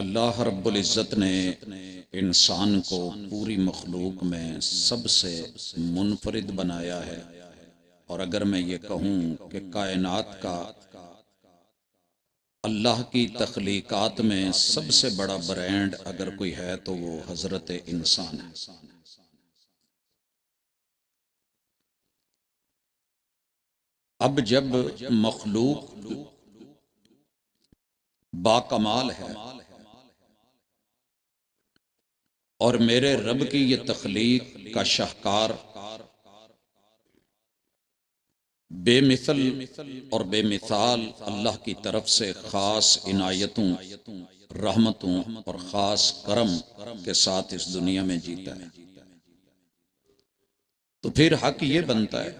अल्लाह रब्बुल इज़्ज़त ने इंसान को पूरी मखलूक में सबसे मुनफरिद बनाया है। और अगर मैं ये कहूँ कि कायनात का अल्लाह की तख्लीकात में सबसे बड़ा ब्रांड अगर कोई है तो वो हज़रत इंसान है। अब जब मखलूक बाकमाल है और मेरे रब की ये तख्लीक का शाहकार बेमिसल और बेमिसाल अल्लाह की तरफ से ख़ास इनायतों, रहमतों और ख़ास करम के साथ इस दुनिया में जीता है, तो फिर हक ये बनता है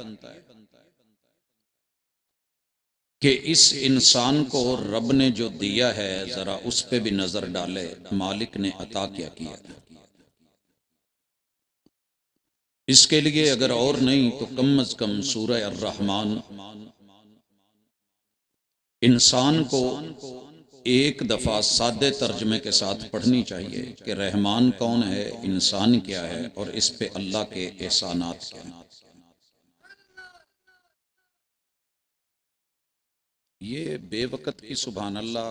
कि इस इंसान को रब ने जो दिया है ज़रा उस पे भी नज़र डाले, मालिक ने अता क्या किया है। इसके लिए अगर और नहीं तो कम अज कम सूरह अर्रहमान इंसान को एक दफा सादे तर्जमे के साथ पढ़नी चाहिए कि रहमान कौन है, इंसान क्या है और इस पे अल्लाह के एहसानात क्या हैं। ये बेवकत की सुभान अल्लाह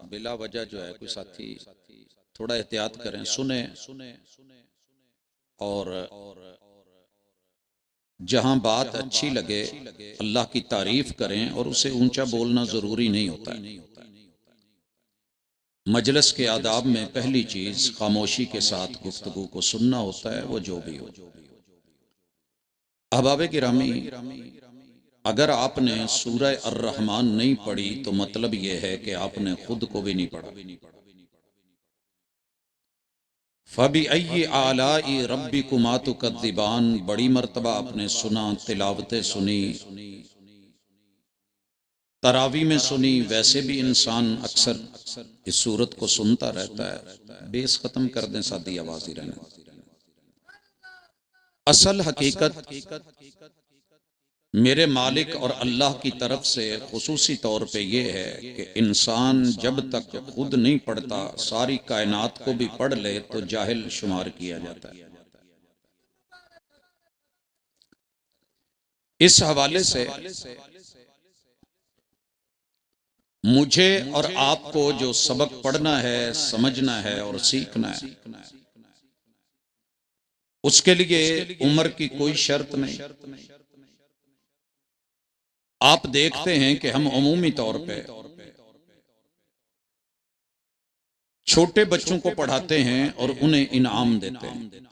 बिला वजह जो है कोई साथी थोड़ा एहतियात करें, सुने और जहां बात अच्छी लगे अल्लाह की तारीफ करें और उसे ऊंचा बोलना जरूरी नहीं होता है। मजलिस के आदाब में पहली चीज खामोशी के साथ गुफ्तगू को सुनना होता है, वो जो भी हो। अहबाब गिरामी, अगर आपने सूरह अर्रहमान नहीं पढ़ी तो मतलब यह है कि आपने खुद को भी नहीं पढ़ा। फबी अय्यि आलाई रब्बिकुमा तुकद्दिबान, बड़ी मर्तबा आपने सुना, तिलावतें सुनी, तरावी में सुनी। वैसे भी इंसान अक्सर इस सूरत को सुनता रहता है। बेस खत्म कर दें, सादी आवाज ही रहने। असल हकीकत मेरे मालिक और अल्लाह की तरफ से खुसूसी तौर पे ये है कि इंसान जब तक खुद नहीं पढ़ता सारी कायनात को भी पढ़ ले तो जाहिल शुमार किया जाता है। इस हवाले से मुझे और आपको जो सबक पढ़ना है, समझना है और सीखना है, उसके लिए उम्र की कोई शर्त नहीं। आप देखते हैं कि हम अमूमी तौर पे छोटे बच्चों को पढ़ाते हैं और उन्हें इनाम देते हैं।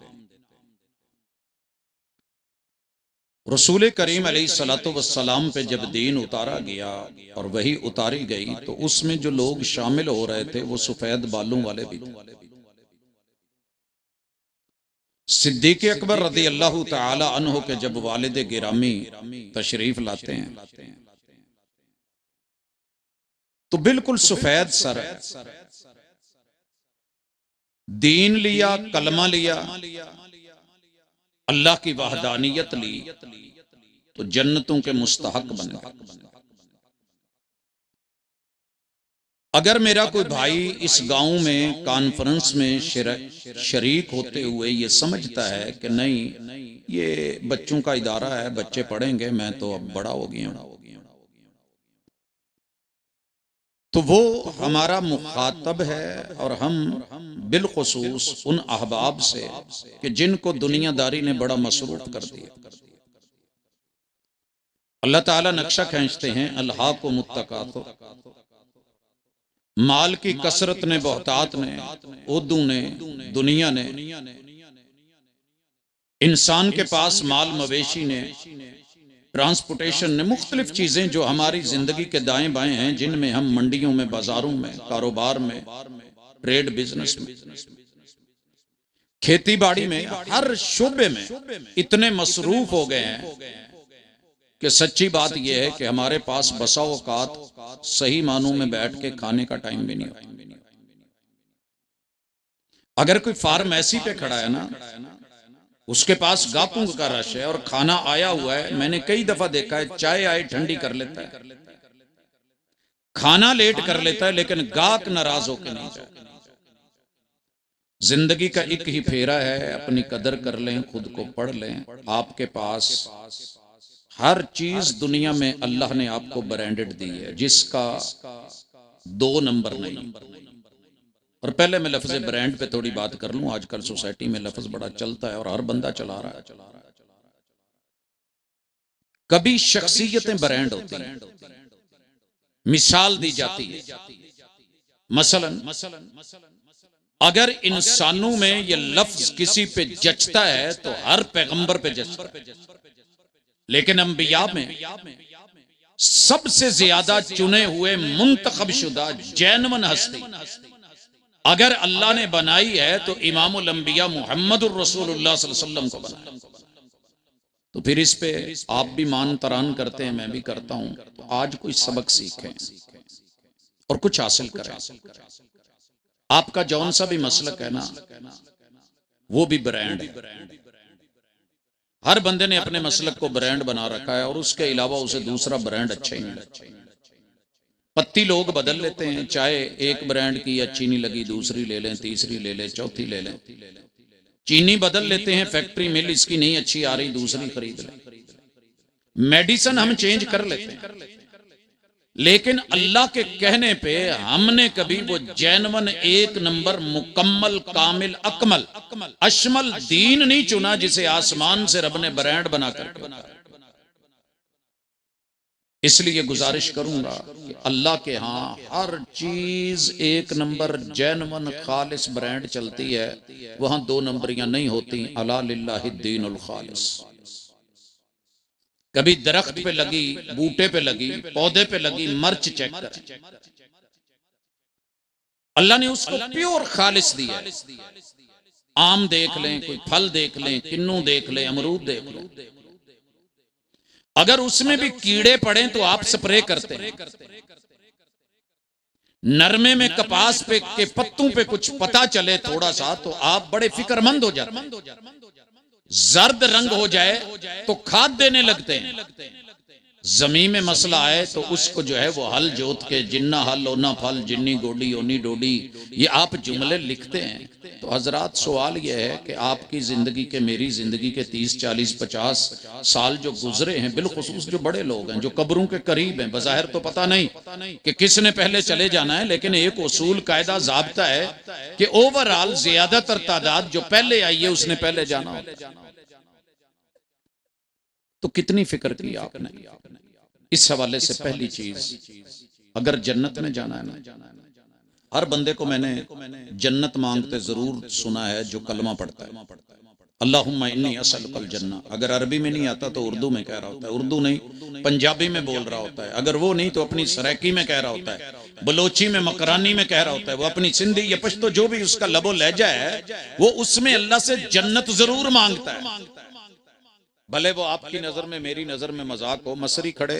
रसूल करीम अलैहिस्सलातु वस्सलाम पे जब दीन उतारा गया और वही उतारी गई तो उसमें जो लोग शामिल हो रहे थे वो सफेद बालों वाले भी थे। सिद्दीक अकबर रज़ी अल्लाह तआला अन्हु के जब वालिद गिरामी तशरीफ लाते हैं तो बिल्कुल सफेद सर है। दीन लिया, कलमा लिया, अल्लाह की वहदानियत ली तो जन्नतों के मुस्तहक बन गए। अगर मेरा कोई भाई इस गांव में कॉन्फ्रेंस में शरीक होते हुए ये समझता है कि नहीं ये बच्चों का इदारा है, बच्चे पढ़ेंगे, मैं तो अब बड़ा हो गया हूं, तो वो हमारा मुखातब है और हम बिलखुसूस उन अहबाब से कि जिनको दुनियादारी ने बड़ा मसरूफ कर दिया। अल्लाह ताला नक्शा खींचते हैं, अल्लाह को मुत्तकातुर, माल की कसरत ने, बहुतात ने, उर्दू ने, दुनिया ने, इंसान के पास माल मवेशी ने, ट्रांसपोर्टेशन ने, मुख्तलिफ चीजें जो हमारी जिंदगी के दाएं बाएं हैं, जिनमें हम मंडियों में, बाजारों में, कारोबार में, ट्रेड बिजनेस में, खेती बाड़ी में, हर शोबे में इतने मसरूफ हो गए हैं कि सच्ची बात यह है कि हमारे पास बसा औकात सही मानों में बैठ के खाने का टाइम भी नहीं होता। अगर कोई फार्मेसी पे खड़ा है ना, उसके पास गाहकों का रश है और खाना आया हुआ है, मैंने कई दफा देखा है चाय आई ठंडी कर लेता है, खाना लेट कर लेता है, लेकिन गाहक नाराज होकर नहीं जाए। जिंदगी का एक ही फेरा है, अपनी कदर कर लें, खुद को पढ़ लें। आपके पास हर चीज दुनिया में अल्लाह ने आपको ब्रांडेड दी है, जिसका दो नंबर नहीं। और पहले मैं लफ्ज ब्रांड पे थोड़ी बात कर लूं। आजकल सोसाइटी में लफ्ज बड़ा चलता है और हर बंदा चला रहा है। कभी शख्सियतें ब्रांड होती हैं, मिसाल दी जाती है। मसलन अगर इंसानों में ये लफ्ज किसी पे जचता है तो हर पैगंबर पे जचता है, लेकिन अंबिया में सबसे ज्यादा चुने हुए मुंतखब शुदा जैनवन हस्ती अगर अल्लाह ने बनाई है तो इमामुल अंबिया मुहम्मदुर रसूलुल्लाह सल्लल्लाहु अलैहि वसल्लम को बनाया। तो फिर इस पे आप भी मान तरान करते हैं, मैं भी करता हूं। तो आज कोई सबक सीखें और कुछ हासिल करें। आपका जौन सा भी मसलक है ना, वो भी ब्रांड है। हर बंदे ने अपने मसलक को ब्रांड बना रखा है और उसके अलावा उसे दूसरा ब्रांड अच्छा ही नहीं लगता। पत्ती लोग बदल लेते हैं, चाहे एक ब्रांड की अच्छी नहीं लगी दूसरी ले लें, तीसरी ले लें, चौथी ले लें। चीनी बदल लेते हैं, फैक्ट्री मिल इसकी नहीं अच्छी आ रही, दूसरी खरीद लें। मेडिसिन हम चेंज कर लेते हैं, लेकिन अल्लाह के कहने पे हमने कभी वो जैनवन एक नंबर मुकम्मल कामिल अकमल अशमल दीन नहीं चुना जिसे आसमान से रब ने ब्रांड बना कर। इसलिए गुजारिश करूंगा कि अल्लाह के यहाँ हर चीज एक नंबर जैनवन खालिस ब्रांड चलती है, वहां दो नंबरियां नहीं होती। अला लिल्लाहि दीनुल खालिस। कभी दरख्त पे लगी, बूटे पे लगी, पौधे पे लगी मर्च चेक कर, अल्लाह ने उसको प्योर खालिस दिया। आम देख लें, कोई फल देख लें, किन्नू देख लें, अमरूद देख लें, अगर उसमें भी कीड़े पड़े तो आप स्प्रे करते हैं। नरमे में कपास पे के पत्तों पे कुछ पता चले थोड़ा सा तो आप बड़े फिक्रमंद हो जाते हैं। जर्द रंग हो जाए तो खाद देने लगते हैं। जमीन में मसला आए तो उसको जो है वो हल जोत के, जिन्ना हल ओना फल, जिन्नी गोडी ओनी डोडी, ये आप जुमले लिखते हैं। तो हजरात सवाल यह है कि आपकी जिंदगी के, मेरी जिंदगी के 30, 40, 50 साल जो गुजरे हैं, बिलखुसूस जो बड़े लोग हैं, जो कब्रों के करीब हैं, बज़ाहिर तो पता नहीं कि किसने पहले चले जाना है, लेकिन एक उसूल कायदा जाब्ता है कि ओवरऑल ज्यादातर तादाद जो पहले आई है उसने पहले जाना। तो कितनी फिक्र की आपने इस हवाले से। पहली चीज, अगर जन्नत में जाना है ना, हर बंदे को मैंने जन्नत मांगते जरूर सुना है जो कलमा पढ़ता है, अल्लाहुम्मा इन्नी असअलुकल जन्नह। अगर अरबी में नहीं आता तो उर्दू में कह रहा होता है, उर्दू नहीं पंजाबी में बोल रहा होता है, अगर वो नहीं तो अपनी सराइकी में कह रहा होता है, बलोची में मकरानी में कह रहा होता है, वो अपनी सिंधी या पश्तो जो भी उसका लबो लहजा है वो उसमें अल्लाह से जन्नत जरूर मांगता है। भले वो आपकी नजर में, मेरी नजर में मजाक हो। मसरी खड़े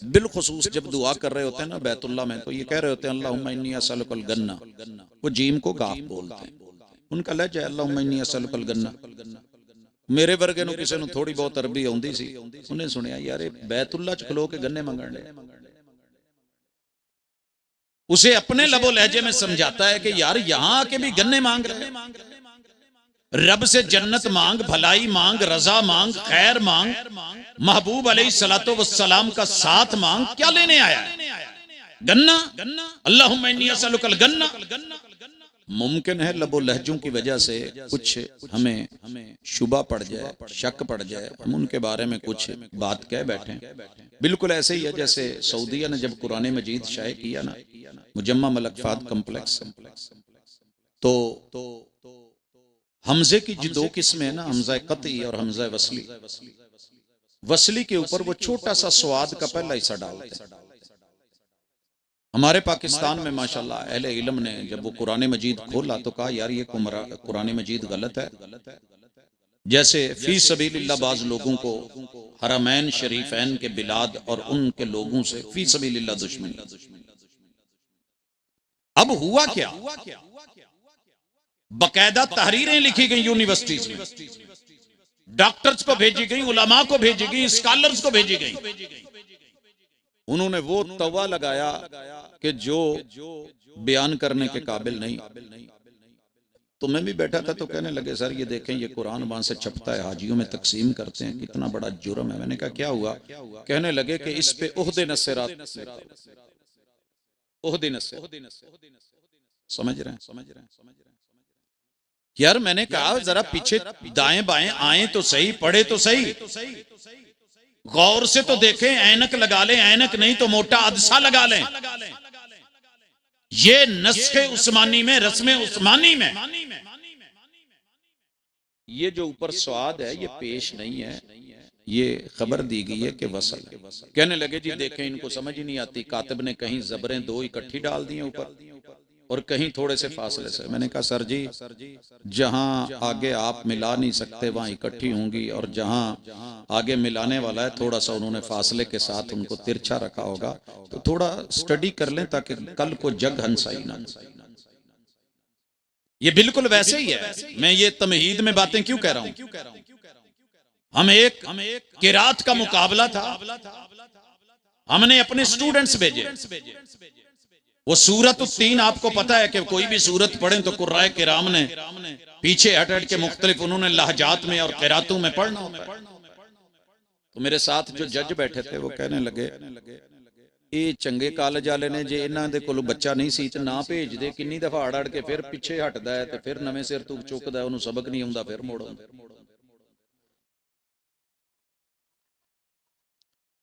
बिलखुसूस जब दुआ कर रहे होते हैं ना बैतुल्लाह में, तो ये कह रहे होते हैं अल्लाहुम्मा इन्नी असअलुकल गन्ना। वो जीम को गाफ बोलते हैं, उनका लहजा है अल्लाहुम्मा इन्नी असअलुकल गन्ना। मेरे वर्गे ਨੂੰ ਕਿਸੇ ਨੂੰ थोड़ी बहुत अरबी आउंदी सी, उन्हें सुनिया यार बैतुल्लाह च खलो के गन्ने मंगण दे। उसे अपने लबो लहजे में समझाता है कि यार यहां आके भी गन्ने मांग रहे हैं। रब से जन्नत मांग, भलाई मांग, रजा मांग, खैर मांग, महबूब अलैहिस्सलातो वस्सलाम का साथ मांग, क्या लेने आया है? गन्ना। अल्लाहुम्मा इन्नी असअलुकल गन्ना। मुमकिन है लबो लहजों की वजह से कुछ हमें शुबा पड़ जाए, शक पड़ जाए, हम उनके बारे में कुछ बात कह बैठे। बिल्कुल ऐसे ही है जैसे सऊदीया ने जब कुरान मजीद शाये किया ना, मुजम्मा मलकफात कम्प्लेक्स, तो हमजे की जो दो किस्में है ना, हमजा कतई और हमजा वसली। वसली के ऊपर वो छोटा सा स्वाद का पहला हिस्सा डालते हैं। हमारे पाकिस्तान में माशाल्लाह अहले इल्म ने जब वो कुरान मजीद खोला तो कहा यार ये कुरान मजीद गलत है। जैसे फी सबीलिल्लाह बाज लोगों को हरमैन शरीफैन के बिलाद और उनके लोगों से फी सबीलिल्लाह दुश्मनी। अब हुआ क्या, बकायदा तहरीरें लिखी गई यूनिवर्सिटीज में, डॉक्टर्स को भेजी गई, उलमा को भेजी गई, स्कॉलर्स को भेजी गई। उन्होंने वो तवा लगाया कि जो बयान करने के काबिल नहीं। तो मैं भी बैठा था तो कहने लगे सर ये देखें ये कुरान वहां से छपता है, हाजियों में तकसीम करते हैं, कितना बड़ा जुर्म है। मैंने कहा क्या हुआ? कहने लगे कि इस पे उहदे नस्सिरात, उहदे नस्सिरात, समझ रहे हैं? यार मैंने कहा जरा पीछे दाएं बाएं आए तो सही, पढ़े तो सही, गौर से तो देखें, ऐनक लगा लें, ऐनक नहीं तो मोटा अदसा लगा लें। ये नस्खे उस्मानी में, रस्मे उस्मानी में ये जो ऊपर स्वाद है ये पेश नहीं है, ये खबर दी गई है कि वसल है। कहने लगे जी देखें इनको समझ ही नहीं आती, कातिब ने कहीं जबरें दो इकट्ठी डाल दी ऊपर और कहीं थोड़े से फासले से। मैंने कहा सर जी जहां आगे आप मिला नहीं सकते वहां इकट्ठी होंगी, और जहां आगे मिलाने वाला है थोड़ा सा उन्होंने फासले के साथ उनको तिरछा रखा होगा, तो थोड़ा स्टडी कर लें ताकि कल को जग हंसाई ना। ये बिल्कुल वैसे ही है। मैं ये तमहीद में बातें क्यों कह रहा हूं? हम एक किरात का मुकाबला था, हमने अपने स्टूडेंट्स भेजे। वो सूरत 3 आपको पता है कि कोई भी सूरत पढ़े तो कुर्राए किराम ने पीछे हट हट के मुख्तलिफ उन्होंने लहजात में और किरातों में पढ़ना होता है। तो मेरे साथ जो जज बैठे थे वो कहने लगे ये चंगे कॉलेज वाले ने जे इन्हां दे कोल बच्चा नहीं सी ना भेज दे, किन्नी दफा अड़ अड़ के फिर पिछे हटदा है ते फिर नवें सिर तू चुकदा है, उन्होंने सबक नहीं आउंदा फिर मोड़ आउंदा।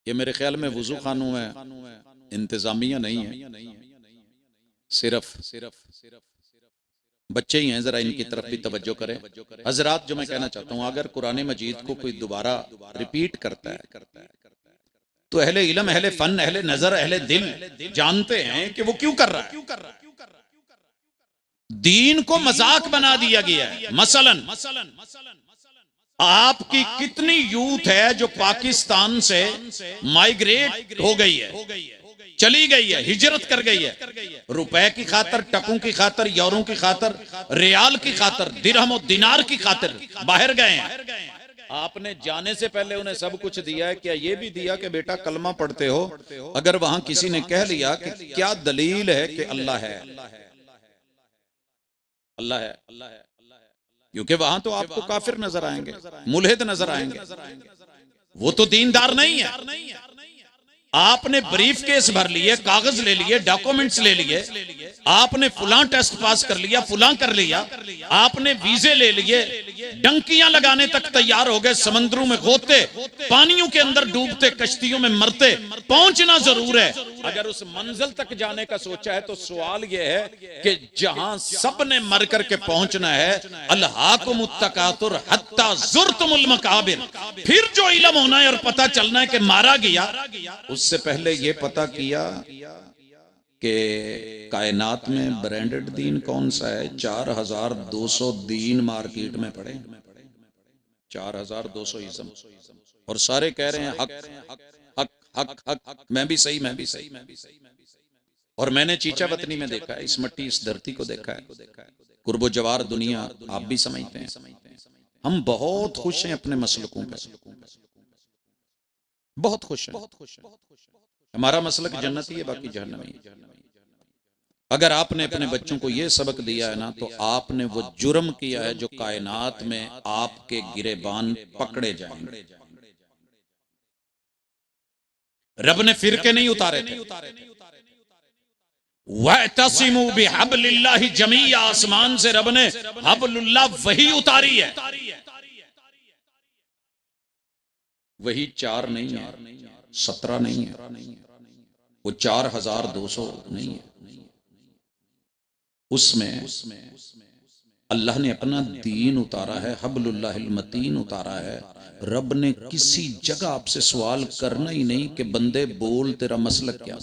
ये मेरे ख्याल में वुजू खानों में इंतजामिया नहीं है, सिर्फ बच्चे ही हैं, जरा इनकी तरफ भी तवज्जो करें। हजरात जो मैं कहना चाहता हूं, अगर कुरान मजीद को कोई दोबारा रिपीट करता है तो अहले इल्म, अहले फन, अहले नजर, अहले दिल जानते हैं कि वो क्यों कर रहा है। दीन को मजाक बना दिया गया है। मसलन आपकी कितनी यूथ है जो पाकिस्तान से माइग्रेट हो गई है, चली गई है, हिजरत कर गई है, रुपए की खातर, टकों की खातर, यूरो की खातर, रियाल की खातर, दिरहम और दिनार की खातर बाहर गए हैं। आपने जाने से पहले उन्हें सब कुछ दिया है। क्या ये भी दिया कि बेटा कलमा पढ़ते हो? अगर वहां किसी ने कह लिया कि क्या दलील है कि अल्लाह है, अल्लाह है, क्योंकि वहां तो आपको काफिर नजर आएंगे, मुल्हिद नजर आएंगे, वो तो दीनदार नहीं है। आपने ब्रीफ केस भर लिए, कागज ले लिए, डॉक्यूमेंट्स ले लिए, आपने फुला टेस्ट पास कर लिया, फुला कर लिया, आपने वीजे ले लिए, डंकियां लगाने तक तैयार हो गए, समंदरों में गोते, पानियों के अंदर डूबते, कश्तियों में मरते, पहुंचना जरूर है। अगर उस मंजिल तक जाने का सोचा है तो सवाल यह है कि जहां सबने मर करके पहुंचना है, अल्हाकुमुत तकातुर हत्ता ज़ुरतुमुल मकाबिर, फिर जो इल्म होना है और पता चलना है कि मारा गया, उससे पहले ये पता किया कि कायनात में ब्रांडेड दीन कौन सा है। 4200 दीन मार्केट में पड़े, 4200 इस्म, और सारे कह रहे हैं हक हक हक हक, मैं भी सही, मैं भी सही, मैं भी सही। और मैंने चीचा वतनी में देखा है, इस मट्टी इस धरती को देखा है, कुर्बो जवार दुनिया आप भी समझते हैं। हम बहुत खुश हैं अपने मसलकों पे, बहुत खुश हैं। हमारा मसलक जन्नती है, बाकी जहन्नमी है। अगर आपने अपने बच्चों को यह सबक दिया है ना, तो आपने वो जुर्म किया है जो कायनात में आपके गिरेबान पकड़े जाएंगे। रब ने फिरके नहीं उतारे थे, वअतसिमू बिहब्लिल्लाहि जमीआ, आसमान से रब ने हब्लुल्लाह वही उतारी है। वही 4 नहीं है, 17 नहीं है, वो 4200 नहीं है। उसमें अल्लाह ने अपना दीन उतारा है, हब्लुल्लाहिल मतीन उतारा है। रब ने किसी जगह आपसे सवाल करना ही नहीं कि बंदे बोल तेरा मसलक क्या,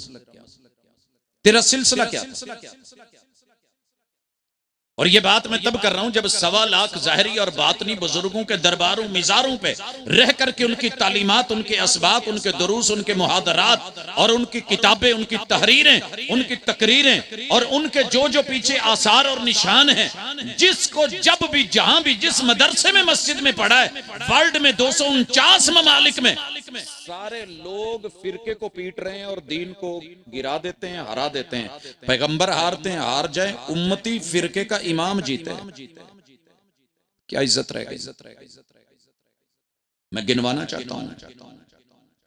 तेरा सिलसिला क्या। और ये बात मैं तब कर रहा हूं जब 1.25 लाख ज़ाहिरी और बातनी बुजुर्गों के दरबारों मिज़ारों पे रह करके उनकी तालीमात, उनके असबाक, उनके दुरूस, उनके मुहादरात और उनकी किताबें, उनकी तहरीरें, उनकी तकरीरें और उनके जो जो पीछे आसार और निशान हैं, जिसको जब भी जहां भी जिस मदरसे में मस्जिद में पढ़ा है, वर्ल्ड में 249 ममालिक में लोग फिरके को पीट रहे हैं और दीन को गिरा देते हैं, हरा देते हैं। पैगंबर हारते हैं, हार जाए, उम्मती फिरके का इमाम जीते, क्या इज्जत रह गई? मैं गिनवाना चाहता हूं,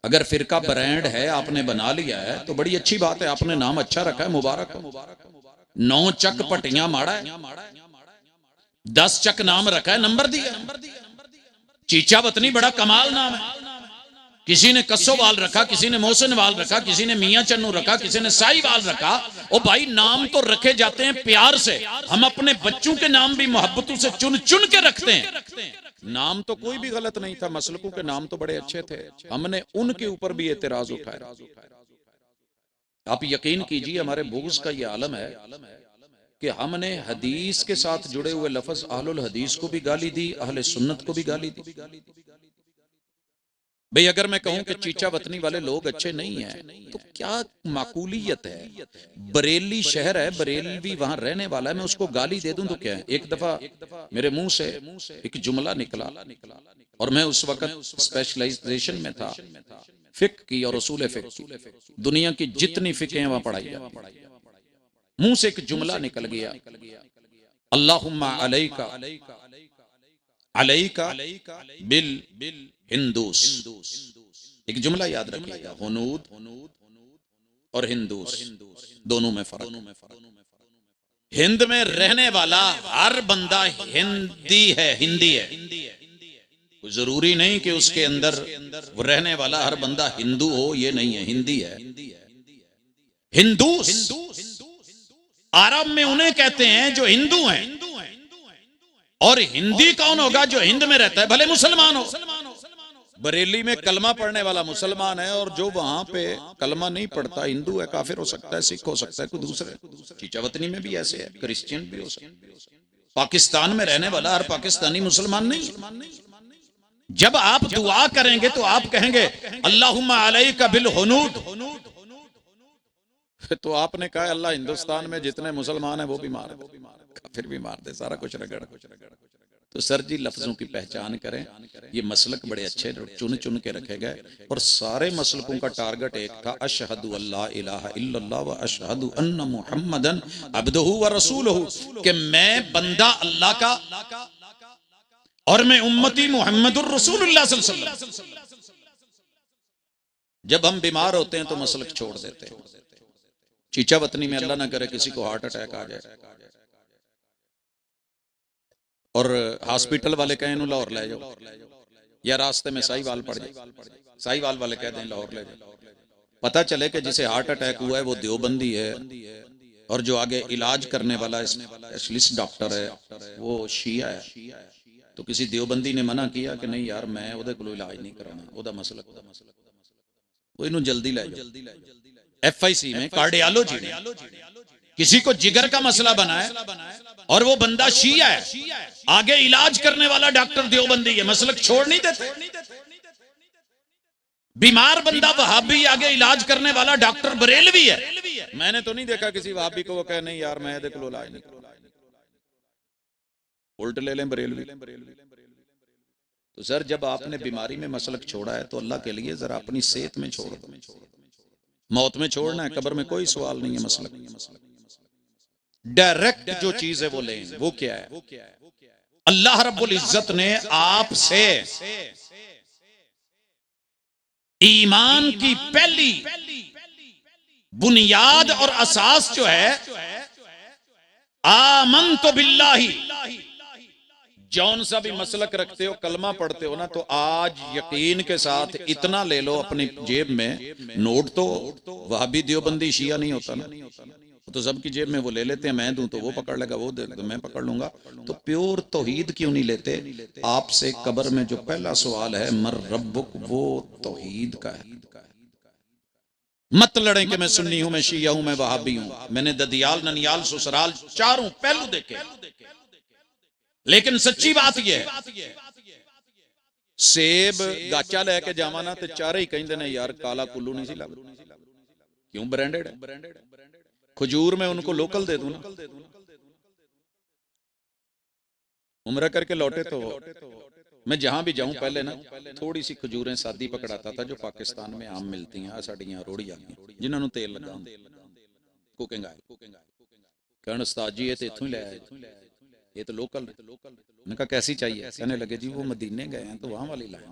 अगर फिरका ब्रांड है, आपने बना लिया है तो बड़ी अच्छी बात है, आपने नाम अच्छा रखा है, मुबारक हो। 9 चक पटियां माड़ा है, 10 चक नाम रखा है, नंबर दिया। चीचा वतनी बड़ा कमाल नाम है। किसी ने कस्सोवाल रखा, किसी ने मोहसिनवाल रखा, किसी ने मियां चन्नू रखा, किसी ने साईवाल रखा। ओ भाई, नाम तो रखे जाते हैं प्यार से। हम अपने बच्चों के नाम भी मोहब्बतों से चुन चुन के रखते हैं। नाम तो कोई भी गलत नहीं था, मसलकों के नाम तो बड़े अच्छे थे, हमने उनके ऊपर भी एतराज उठाया। आप यकीन कीजिए, हमारे बुग़्ज़ का ये आलम है कि हमने हदीस के साथ जुड़े हुए लफ्ज अहलुल हदीस को भी गाली दी, अहले सुन्नत को भी गाली दी। भाई, अगर मैं कहूं कि चीचा वतनी वाले लोग अच्छे नहीं हैं, तो क्या माकूलियत है? बरेली शहर है, बरेलवी वहां रहने वाला है, मैं उसको गाली दे दूं तो क्या है? एक दफा मेरे मुंह से एक जुमला निकला, और मैं उस वक्त स्पेशलाइजेशन में था, फिक्र की और उसूल फिक्र की। दुनिया की जितनी फिक्र हैं वहां पढ़ाई जाती। मुंह से एक जुमला निकल गया, अल्लाहुम्मा अलैका अलैका बिल हिंदूस। एक जुमला याद रखिएगा, हुनूद और हिंदूस दोनों में फर्क। हिंद में रहने वाला हर बंदा हिंदी है, हिंदी है। जरूरी नहीं कि उसके अंदर वो रहने वाला हर बंदा हिंदू हो, ये नहीं है, हिंदी है। हिंदूस अरब में उन्हें कहते हैं जो हिंदू हैं, और हिंदी कौन होगा? जो हिंद में रहता है, भले मुसलमान हो। बरेली में कलमा पढ़ने वाला मुसलमान है, और जो वहां पे कलमा नहीं पढ़ता, हिंदू है, काफिर हो सकता है, सिख हो सकता है, कोई दूसरे। चीचावतनी में भी ऐसे है, क्रिश्चियन भी हो सकता है। पाकिस्तान में रहने वाला हर पाकिस्तानी मुसलमान नहीं। जब आप दुआ करेंगे तो आप कहेंगे अल्लाहुम्मा अलैका बिल हुनूद, तो आपने कहा अल्लाह हिंदुस्तान में जितने मुसलमान हैं वो भी मार दे, काफिर भी मार दे, सारा कुछ रगड़। तो सर जी, लफ्जों की पहचान करें। ये मसलक बड़े अच्छे चुन चुन के रखे गए, और सारे मसलकों का टारगेट एक था, अशहदु अल्ला इलाहा इल्लल्लाह व अशहदु अन्ना मुहम्मदन अब्दुहु व रसूलुहु, कि मैं बंदा अल्लाह का और मैं उम्मती मुहम्मदुर रसूलुल्लाह सल्लल्लाहु अलैहि वसल्लम। जब हम बीमार होते हैं तो मसलक छोड़ देते हैं। चीचा वतनी में अल्लाह ना करे किसी को हार्ट अटैक आ जाए, और हॉस्पिटल वाले कहें लाहौर ले जाओ, या रास्ते में साईवाल पड़ जाए, साईवाल वाले कह दें लाहौर ले जाओ, पता चले कि जिसे हार्ट अटैक हुआ है वो देवबंदी है, और जो आगे इलाज करने वाला स्पेशलिस्ट डॉक्टर है वो शिया है। तो किसी देवबंदी ने मना किया कि नहीं यार, मैं ओदे कोलों इलाज नहीं कराना, ओदा मसला वो इन्हों जल्दी ले जाओ। FIC में कार्डियोलॉजी में किसी को जिगर का मसला बना है और वो बंदा शिया है, आगे इलाज करने वाला डॉक्टर देवबंदी है, मसलक छोड़ नहीं देते। बीमार बंदा वहाबी, आगे इलाज करने वाला डॉक्टर बरेलवी है। मैंने तो नहीं देखा किसी वहाबी को वो कहे नहीं यार मैं देख लो इलाज नहीं, उल्ट ले लें बरेलवी। तो सर, जब आपने बीमारी में मसलक छोड़ा है तो अल्लाह के लिए जरा अपनी सेहत में छोड़ दो। मौत में छोड़ना है, कब्र में कोई सवाल नहीं है। मसलक डायरेक्ट जो चीज है वो लें। वो क्या है? अल्लाह रब्बुल इज्जत ने आपसे ईमान की पहली बुनियाद और असास जो है, आमनतु बिल्लाही, जौन सा भी मसलक रखते हो, कलमा पढ़ते हो ना, तो आज यकीन के साथ इतना ले लो अपनी जेब में, नोट तो वहाबी देवबंदी शिया नहीं होता ना, तो सबकी जेब में वो ले लेते हैं। मैं दूं तो वो पकड़ लेगा, वो दे तो मैं पकड़ लूंगा। तो प्योर तौहीद क्यों नहीं लेते? आपसे कब्र में जो पहला सवाल है, मर रब्बुक, वो तौहीद का है। मत लड़े कि मैं सुन्नी हूं, मैं शिया हूं, मैं वहाबी हूं। मैंने ददियाल, ननियाल, ससुराल चारों पहलू देखे, लेकिन सच्ची बात यह है, सेब गाचा लेके जावा ना, तो चारे ही कहते हैं यार काला कुल्लू नहीं सी लग, क्यों? ब्रांडेड है। खजूर में उनको लोकल दे दूं ना। उम्र करके लौटे तो मैं जहां भी जाऊं पहले ना थोड़ी सी खजूरें सादी पकड़ाता था जो पाकिस्तान में आम मिलती हैं साड़ियां रोड़ी आ गई जिन्होंने तेल लगा कुकिंग आयल कहना उस्ताद जी ये तो इथों ही ले आए ये तो लोकल। मैंने कहा कैसी चाहिए? कहने लगे जी वो मदीने गए हैं तो वहां वाली लाए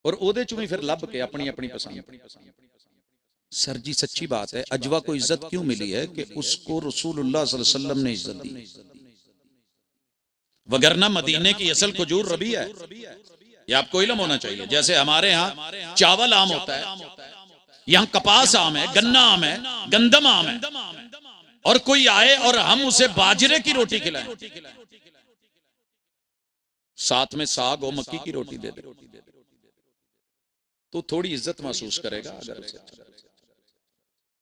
और ओदे चों ही फिर लब के अपनी अपनी पसंद। सर जी सच्ची बात है, अजवा को इज्जत क्यों मिली है कि उसको रसूलुल्लाह सल्लल्लाहु अलैहि वसल्लम ने इज्जत दी, वगरना मदीने की असल खजूर रबी है। ये आपको इल्म होना चाहिए। जैसे हमारे यहाँ चावल आम होता है, यहाँ कपास आम है, गन्ना आम है, गंदम आम है, और कोई आए और हम उसे बाजरे की रोटी खिलाएं, साथ में साग और मक्की की रोटी दे दे तो थोड़ी इज्जत महसूस करेगा। अगर उसे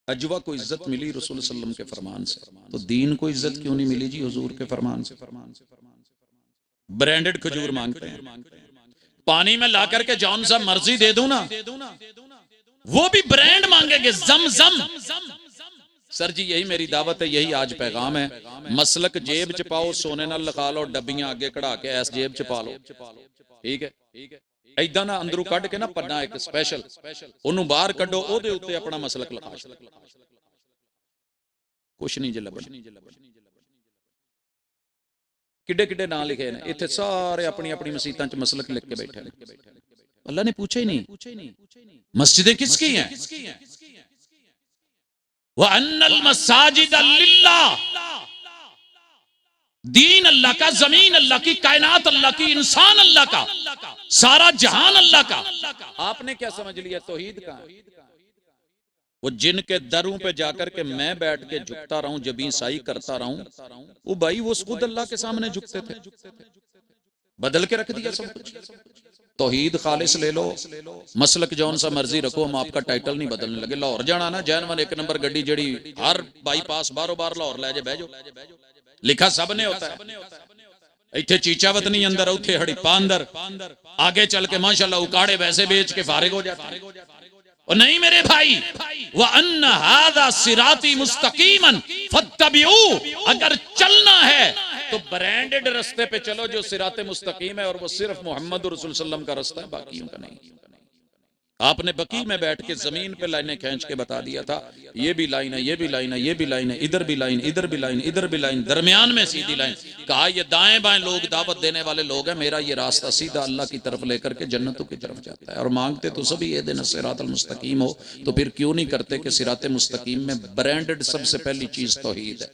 अजवा को इज्जत मिली रसूल सल्लम के फरमान से, तो दीन को इज्जत क्यों नहीं मिली जी हुजूर के फरमान से? ब्रांडेड खजूर मांगते हैं, पानी में ला करके जौन सा मर्जी दे दूं ना, वो भी ब्रांड मांगेंगे, जम जम। सर जी यही मेरी दावत है, यही आज पैगाम है। मसलक जेब च पाओ, सोने नाल लखा लो, डब्बियां आगे कढ़ा के ऐस जेब च पा लो, ठीक है। ऐदा ना अंदरों कढ़ के ना पन्ना एक स्पेशल ओनू बाहर कड्डो, ओदे उत्ते अपना मसलक लिखा कुछ नहीं जे लभना। किड्डे किड्डे ना लिखे ने इत्थे, सारे अपनी अपनी मसीतां च मसलक लिख के बैठे ने। अल्लाह ने पूछा ही नहीं मस्जिदें किसकी हैं? व अन्नल मसाजिद लिल्लाह, दीन अल्लाह का, जमीन अल्लाह की, कायनात अल्लाह की, इंसान अल्लाह का, सारा जहान अल्लाह का। आपने क्या समझ लिया तौहीद का? वो जिनके दरों पे जाकर के मैं बैठ के झुकता रहूं, जबीं साई करता रहूं, वो भाई वो खुद अल्लाह के सामने झुकते थे। बदल के रख दिया सब कुछ। तौहीद खालिस ले लो, मसलक जौन सा मर्जी रखो, हम आपका टाइटल नहीं बदलने लगे। लाहौर जाना ना, जैनवन एक नंबर गड्डी जड़ी हर बाईपास बारों बार लाहौर लै जाए, बह जाओ, लिखा सब ने होता है। इत्थे चीचावत नहीं अंदर, उथे हड़िप्पा अंदर, आगे चल के माशाल्लाह उकाड़े वैसे बेच के फारिग हो जाते। और नहीं मेरे भाई, व अन्न हादा सिराती मुस्तकीमन फत्तबिऊ, अगर चलना है तो ब्रांडेड रास्ते पे चलो जो सिराते मुस्तकीम है, और वो सिर्फ मोहम्मद रसूल सल्लम का रास्ता है, बाकियों का नहीं। आपने बकी में बैठ के जमीन पे लाइनें खींच के बता दिया था, ये भी लाइन है, ये भी लाइन है, ये भी लाइन है, इधर भी लाइन, इधर भी लाइन, इधर भी लाइन, दरमियान में सीधी लाइन। कहा ये दाएं बाएं लोग दावत देने वाले लोग हैं, मेरा ये रास्ता सीधा अल्लाह की तरफ लेकर के जन्नतों की तरफ जाता है। और मांगते तो सभी ये दिन सिरातल मुस्तकीम हो, तो फिर क्यों नहीं करते कि सिराते मुस्तकीम में ब्रांडेड सबसे पहली चीज तौहीद है।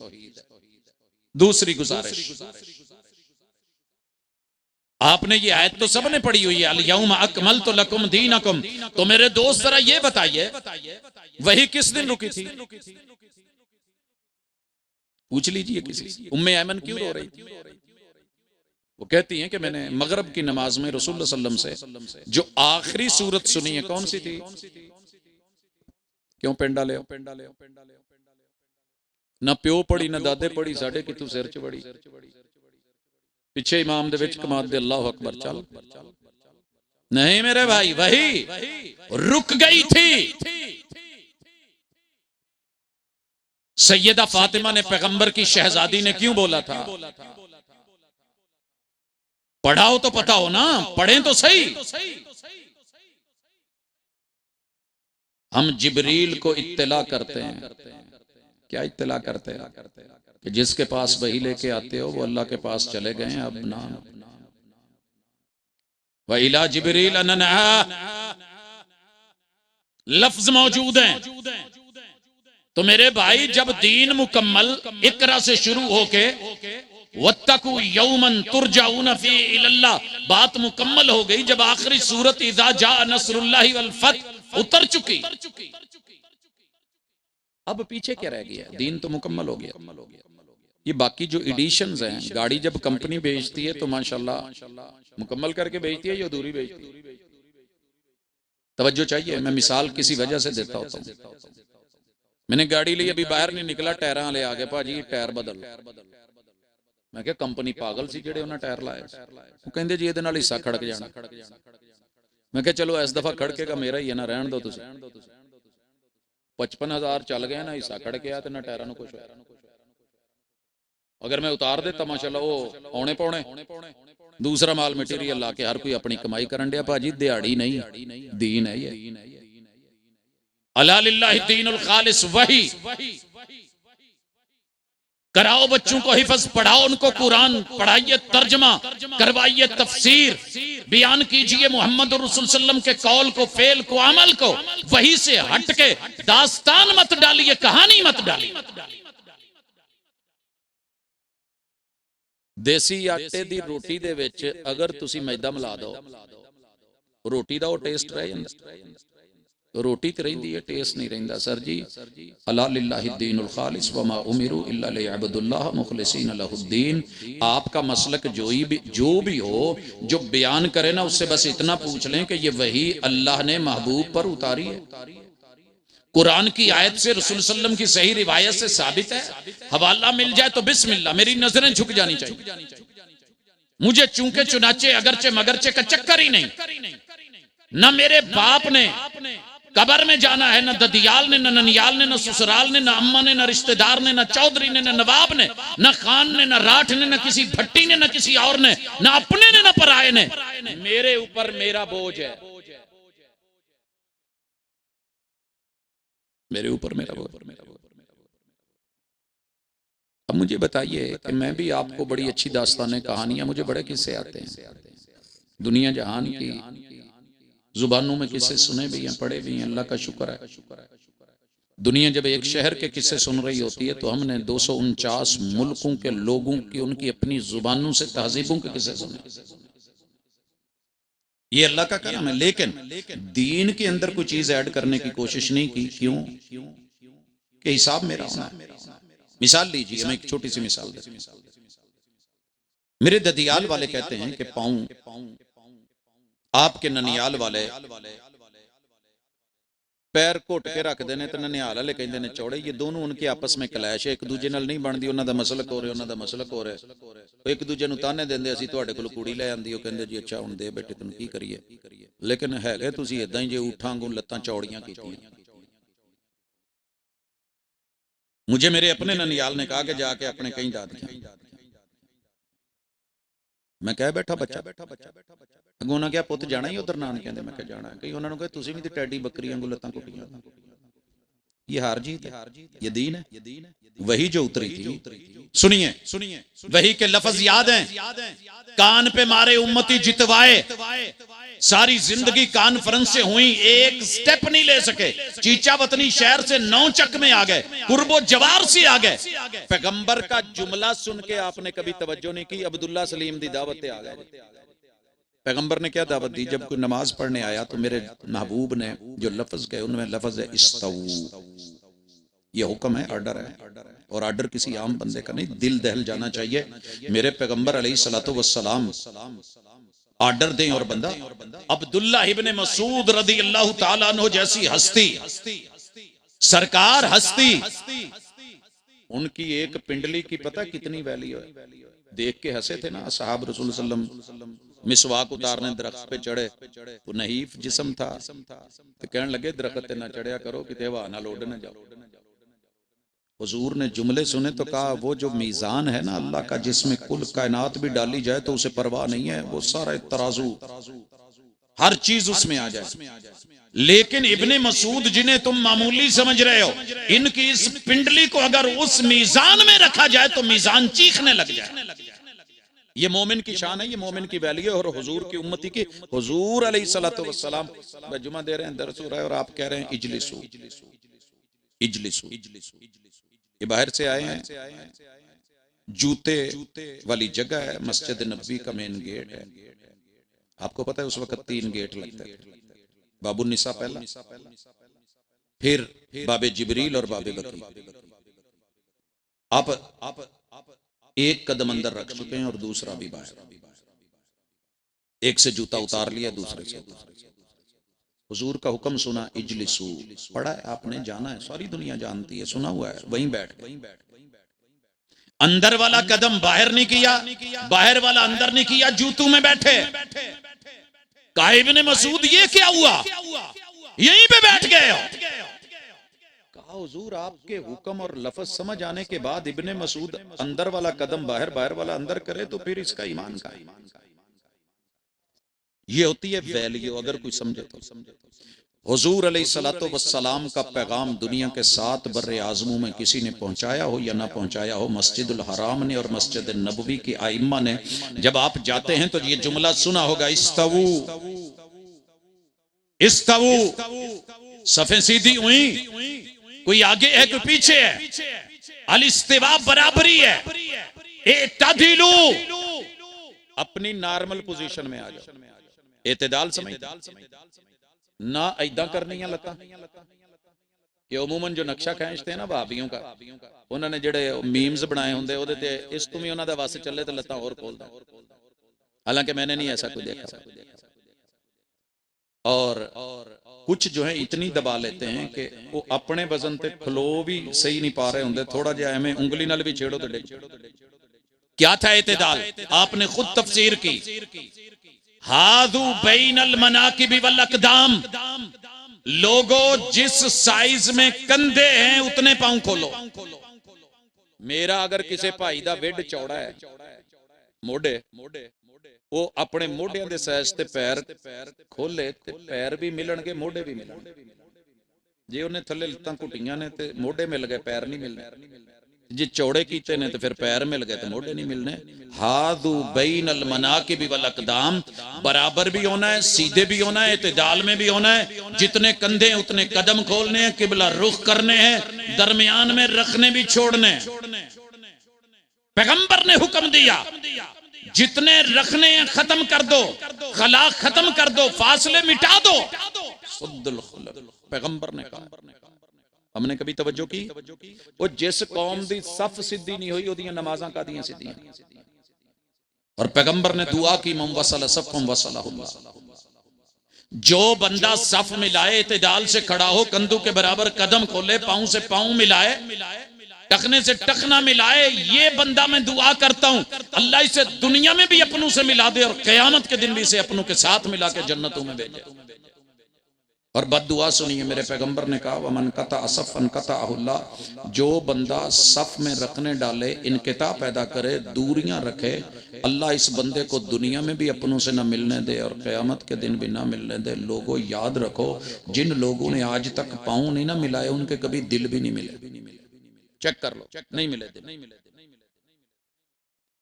दूसरी गुजारिश, आपने ये आयत तो सबने पढ़ी हुई है, अल यौम अकमलतु लकुम दीनकुम। तो मेरे दोस्त जरा ये बताइए वही किस दिन रुकी थी? पूछ लीजिए किसी से। उम्मे ऐमन क्यों रो रही थी? वो कहती हैं कि मैंने मगरिब की नमाज में रसूलुल्लाह सल्लल्लाहु अलैहि वसल्लम से जो आखिरी सूरत सुनी है, कौन सी थी? क्यों पेंडा ले ना प्यो पढ़ी ना दादे पढ़ी, साढ़े कितू सिर च बड़ी, पिछे इमाम दे विच कमात दे अल्लाहु अकबर चल। नहीं मेरे भाई, वही रुक गई थी। सैयदा फातिमा ने पैगंबर की शहजादी ने क्यों बोला था? पढ़ाओ तो पता हो ना, पढ़ें तो सही। हम जिब्रील को इत्तला करते हैं। क्या इत्तला करते हैं? कि जिसके पास वही लेके आते हो वो अल्लाह के पास चले गए। अब ना व इला जिब्रील अनहा लफ्ज मौजूद हैं। तो मेरे भाई जब दीन मुकम्मल इकरा से शुरू होके वत्तकू यौमन तुरजाऊन फी इलल्लाह बात मुकम्मल हो गई, जब आखिरी सूरत इज़ा जा नसरुल्लाहि वल फतह उतर चुकी, अब पीछे क्या रह गया? दीन तो मुकम्मल हो गया। ये बाकी जो एडिशंस हैं, गाड़ी जब कंपनी बेचती है तो माशाल्लाह मुकम्मल करके बेचती है या अधूरी बेचती है? तवज्जो चाहिए। मैं मिसाल किसी वजह से देता होता हूँ। मैंने गाड़ी ली, अभी बाहर नहीं निकला, टायरां ले आ गए, भाजी टायर बदल। मैं क्या कंपनी पागल सी जेड़े उन्हें टायर लाए? वो कहंदे जी इहदे नाल हिस्सा खड़क जाना। मैं क्या चलो इस दफा खड़केगा मेरा ही है ना, रहन दो तुसीं। 55,000 चल गए ना, हिस्सा खड़ गया तो ना टायरां नूं कुछ होया। अगर मैं उतार देता माशाल्लाह वो औने पौने दूसरा माल मटीरियल ला के हर कोई अपनी कमाई करन दिया। भाजी दिहाड़ी नहीं, दीन है ये। अला लिल्लाहि दीनुल खालिस, वही कराओ बच्चों को हिफ्ज, पढ़ाओ उनको कुरान, पढ़ाइए तर्जमा, करवाइए तफसीर, बयान कीजिए मोहम्मद रसूल सल्लम के कौल को, फेल को, अमल को। वही से हट के दास्तान मत डालिए, कहानी मत डालिए। देसी आटे दी रोटी दे विच अगर तुसी मैदा मिला दो, रोटी दा वो टेस्ट रह जांदा, रोटी तो रही है, टेस्ट नहीं रहिंदा। सर जी, अला लिल्लाहि दीनुल खालिस वमा उमिरु इल्ला लियअबुदुल्लाह मुखलिसीन लहुद्दीन। आपका मसलक जो भी हो, जो बयान करे ना, उससे बस इतना पूछ लें कि ये वही अल्लाह ने महबूब पर उतारी है। कुरान की आयत से, रसूल सल्लम की सही रिवायत से साबित है। हवाला मिल जाए तो बिस्मिल्लाह, मेरी नजरें झुक जानी चाहिए। मुझे चूंके चुनाचे अगरचे मगरचे का चक्कर ही नहीं। न मेरे बाप ने कबर में जाना है, न ददियाल ने, न ननियाल ने, न ससुराल ने, न अम्मा ने, न रिश्तेदार ने, न चौधरी ने, न नवाब ने, न खान ने, न राठ ने, न किसी भट्टी ने, न किसी और ने, न अपने ने, न पराये ने। मेरे ऊपर मेरा बोझ है, मेरे ऊपर मेरा बोझ। अब मुझे बताइए कि मैं भी आपको बड़ी अच्छी दास्तानें, कहानियां, मुझे बड़े किस्से आते हैं दुनिया जहान की, जुबानों में किस्से सुने भी हैं, पढ़े भी हैं, अल्लाह का शुक्र है। दुनिया जब एक शहर के किस्से सुन रही होती है तो हमने 249 मुल्कों के लोगों की, उनकी अपनी जुबानों से तहजीबों के किस्से सुने। ये अल्लाह का करम है। लेकिन दीन के अंदर कोई चीज ऐड करने की कोशिश नहीं की। क्यों? कि हिसाब मेरा होना है। मिसाल लीजिए, मैं एक छोटी सी मिसाल देता हूं। मेरे ददियाल वाले कहते हैं कि पाऊं, आपके ननियाल वाले पैर घुट के रख देने तो ननियाल वाले कहते हैं चौड़े। ये दोनों उनके आपस में क्लैश है, एक दूजे नाल नहीं बनदी। उन्हां दा मसलक हो रहा, उन्हां दा मसलक हो रहा। एक दूजे नूं ताने देंदे, असीं तुहाडे कोल कुड़ी ले आंदी, ओ कहंदे जी अच्छा हुण दे बेटे तैनूं की करिए। लेकिन हैगे तुसीं इदां ही जे ऊठां वांगू लत्तां चौड़ियां कीतीआं। मुझे मेरे अपने ननियाल ने कहा कि जाके अपने कहीं दादियां, मैं कह बैठा बच्चा, अगों उन्हां कहा पुत जाना ही उधर नानके दे? मैं कहा जाना है। कई उन्हां नूं कहा तुसीं भी ते टैडी बकरी वांगू लत्तां कुट्टियां। ये हार जीत है, ये दीन है। वही जो उतरी थी, सुनिए वही के लफ्ज याद हैं, कान पे मारे उम्मती जितवाए। सारी जिंदगी कॉन्फ्रेंस से हुई, एक स्टेप नहीं ले सके। चीचा वतनी शहर से 9 चक में आ गए, कुर्बो जवार से आ गए। पैगंबर का जुमला सुन के आपने कभी तवज्जो नहीं की। अब्दुल्ला सलीम दी दावत पे आ गए। पैगंबर ने क्या दावत दी? जब कोई नमाज पढ़ने आया तो मेरे महबूब ने जो लफ्ज कहे उनमें लफ्ज है इस्तऊ। ये हुक्म है, ऑर्डर है, और ऑर्डर किसी आम बंदे का नहीं, दिल दहल जाना चाहिए। मेरे पैगंबर अलैहिस्सलातु वस्सलाम ऑर्डर दें और बंदा। अब्दुल्ला इब्ने मसूद रदी अल्लाह ताला अन्हु जैसी हस्ती, सरकार हस्ती, उनकी एक पिंडली की पता कितनी वैल्यू है? देख के हंसे थे ना साहब। रसूल सल्लम मिसवाक उतारने दरख्त पे चढ़े, वो नहीफ जिस्म था, तो कहने लगे दरख्त पे ना चढ़िया करो, किते हवा ना लोड न जाओ। हुजूर ने जुमले सुने तो कहा वो जो मीज़ान है ना अल्लाह का, जिसमें कुल कायनात भी डाली जाए तो उसे परवाह नहीं है, वो सारा तराजू, हर चीज उसमें आ जाए। लेकिन इब्ने मसूद जिन्हें तुम मामूली समझ रहे हो, इनकी इस पिंडली को अगर उस मीज़ान में रखा जाए तो मीज़ान चीखने लग जाए। ये मोमिन की शान है, ये मोमिन की वैल्यू है। और हुजूर की उम्मती की, हुजूर अलैहिस्सलातु वस्सलाम जुमा दे रहे हैं, दर्स हो रहा है, और आप कह रहे हैं इजलिसू इजलिसू। ये बाहर से आए हैं, जूते वाली जगह है, मस्जिद नबवी का मेन गेट है। आपको पता है उस वक्त 3 गेट लगते थे। बाबू निसा पहला, फिर बाबे जिब्रील और बाबे बकरी। आप एक कदम अंदर रख चुके हैं और दूसरा भी बाहर। एक से जूता उतार लिया, दूसरे से। हुजूर का हुक्म सुना, इजलिसू, पढ़ा है आपने, जाना है, सारी दुनिया जानती है, सुना हुआ है, वहीं बैठ गए। अंदर वाला कदम बाहर नहीं किया, बाहर वाला अंदर नहीं किया, जूतों में बैठे। कहा इब्ने मसूद ये क्या हुआ, यहीं पे बैठ गए हो? हुजूर आपके हुक्म और लफ्ज समझ आने के बाद इब्ने मसूद अंदर वाला कदम बाहर, बाहर वाला अंदर करे तो फिर इसका ईमान का ये होती है वैल्यू, अगर कोई समझे तो। हुजूर अलैहिस्सलातु वस्सलाम का पैगाम दुनिया के 7 बर्रे आज़मों में किसी ने पहुंचाया हो या ना पहुंचाया हो, मस्जिदुल हराम ने और मस्जिद नबवी की आइम्मा ने, जब आप जाते हैं तो ये जुमला सुना होगा, इस्तवू इस्तवू, सफे सीधी हुई, कोई आगे है कोई पीछे है, अल इस्तिवा बराबरी है, एतदिलू, अपनी नॉर्मल पोजीशन में आ जाओ, एतदाल समझ ना ऐदा करनी है लता। ये उमूमन जो नक्शा खींचते हैं ना भाभियों का, उन्होंने जेडे मीम्स बनाए होंगे ਉਹਦੇ ਤੇ इस तुम ही उन्होंने वस चले तो लत्ता और खोल दे, हालांकि मैंने नहीं ऐसा कोई देखा। और कुछ जो है इतनी दबा लेते हैं कि वो अपने वजन पे फ्लो भी सही नहीं पा रहे होंगे, थोड़ा जिहा एवें उंगली नाल भी छेड़ो तो डिग। क्या था इत्तेदाल? आपने खुद तफसीर की, हादू बैनल मनाकिबी वल अकदाम, लोगों जिस साइज में कंधे हैं उतने पांव खोलो। मेरा अगर किसी भाई दा वेड चौड़ा है, मोढे, वो अपने मोढियां दे साइज ते पैर खोले ते पैर भी मिलणगे, मोढे भी मिलणगे। जे उन्हें थले लत्तां घुटियां ने ते मोढे मिल गए, पैर नहीं मिलने। जे चौड़े कीते ने तो फिर पैर मिल गए तो मोढे नहीं मिलने। हादू बैनल मनाकिबी वल अकदाम, बराबर भी होना है, सीधे भी होना है, इत्तेदाल में भी होना है। जितने कंधे उतने कदम खोलने हैं, किबला रुख करने हैं, दरमियान में रखने भी छोड़ने हैं। पैगंबर ने हुक्म दिया, जितने रखने हैं खत्म कर दो, खला खत्म कर दो, फासले मिटा दो। पैगंबर ने कहा। हमने कभी तवज्जो की? वो जिस कौम दी सफ सिद्धि नहीं हुई ओदियां नमाज़ां कादियां सिद्धियां। और पैगंबर ने दुआ की, मम वसल सफ़म वसलहुल्लाह, जो बंदा सफ मिलाए, इत्तेदाल से खड़ा हो, कंधों के बराबर कदम खोले, पांव से पांव मिलाए, टखने से टखना मिलाए, ये बंदा मैं दुआ करता हूं अल्लाह इसे दुनिया में भी अपनों से मिला दे और क़यामत के दिन भी इसे अपनों के साथ मिला के जन्नतों में भेजे। और बद्दुआ सुनिए, मेरे पैगंबर ने कहा, वमन कता असफ़न कताहुल्लाह, जो बंदा सफ में रखने डाले, इनकिता पैदा करे, दूरियां रखे, अल्लाह इस बंदे को दुनिया में भी अपनों से ना मिलने दे और क़यामत के दिन भी ना मिलने दे। लोगों याद रखो, जिन लोगों ने आज तक पाँव नहीं ना मिलाए, उनके कभी दिल भी नहीं मिले। चेक कर लो, नहीं मिले दिल।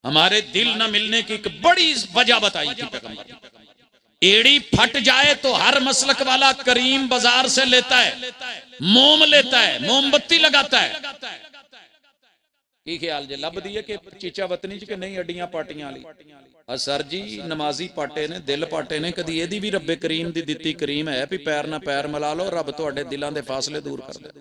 हमारे दिल ना मिलने की एक बड़ी वजह बताई थी पैगंबर। एड़ी फट जाए तो हर मसलक वाला करीम बाजार से लेता है, मोम लेता है, मोमबत्ती लगाता है। की ख्याल जे लब दी है कि चीचा वतनी च कि नहीं अड्डियां पाटियां वाली। सर जी नमाजी पाटे ने, दिल पाटे ने, कदी एदी भी रब्बे करीम दी दित्ती करीम है भी पैर ना पैर मिला लो, रब तुहाडे दिलां दे फासले दूर कर दे।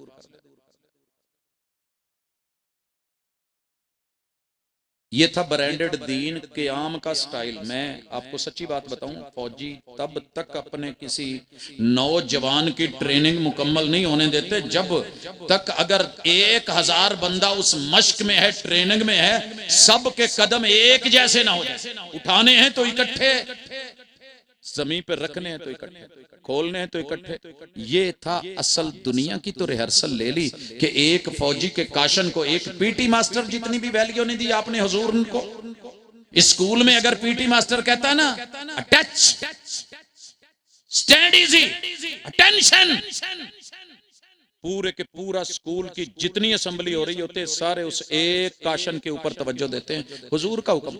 ये था ब्रांडेड दीन क़याम का स्टाइल। मैं आपको सच्ची बात बताऊं, फौजी तब तक अपने किसी नौजवान की ट्रेनिंग मुकम्मल नहीं होने देते जब तक अगर 1000 बंदा उस मश्क में है, ट्रेनिंग में है, सब के कदम एक जैसे ना हो जाए। उठाने हैं तो इकट्ठे, जमीन पर रखने हैं तो इकट्ठे, खोलने हैं तो इकट्ठे। ये था असल। दुनिया की तो रिहर्सल ले ली कि एक फौजी के काशन को एक पीटी मास्टर जितनी भी वैल्यू नहीं दी आपने हुजूर उनको। स्कूल में अगर पीटी मास्टर कहता है ना, अटैच, स्टैंड इजी, अटेंशन, पूरे के पूरा स्कूल की जितनी असेंबली हो रही होते सारे उस एक काशन के ऊपर तवज्जो देते हैं। हुजूर का हुक्म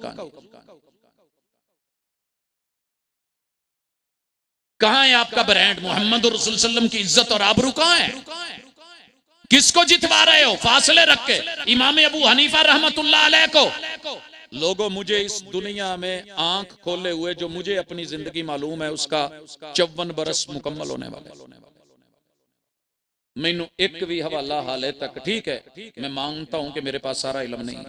कहां है? आपका ब्रांड मोहम्मद रसूल सल्लम की इज्जत और आबरू कहां है? किसको जितवा रहे हो फासले रख के? इमाम अबू हनीफा रहमतुल्लाह अलैह को। लोगों, मुझे इस दुनिया में आंख खोले हुए जो मुझे अपनी जिंदगी मालूम है उसका 54 बरस मुकम्मल होने वाले। मैनू एक भी हवाला हाले तक, ठीक है मैं मानता हूं कि मेरे पास सारा इल्म नहीं,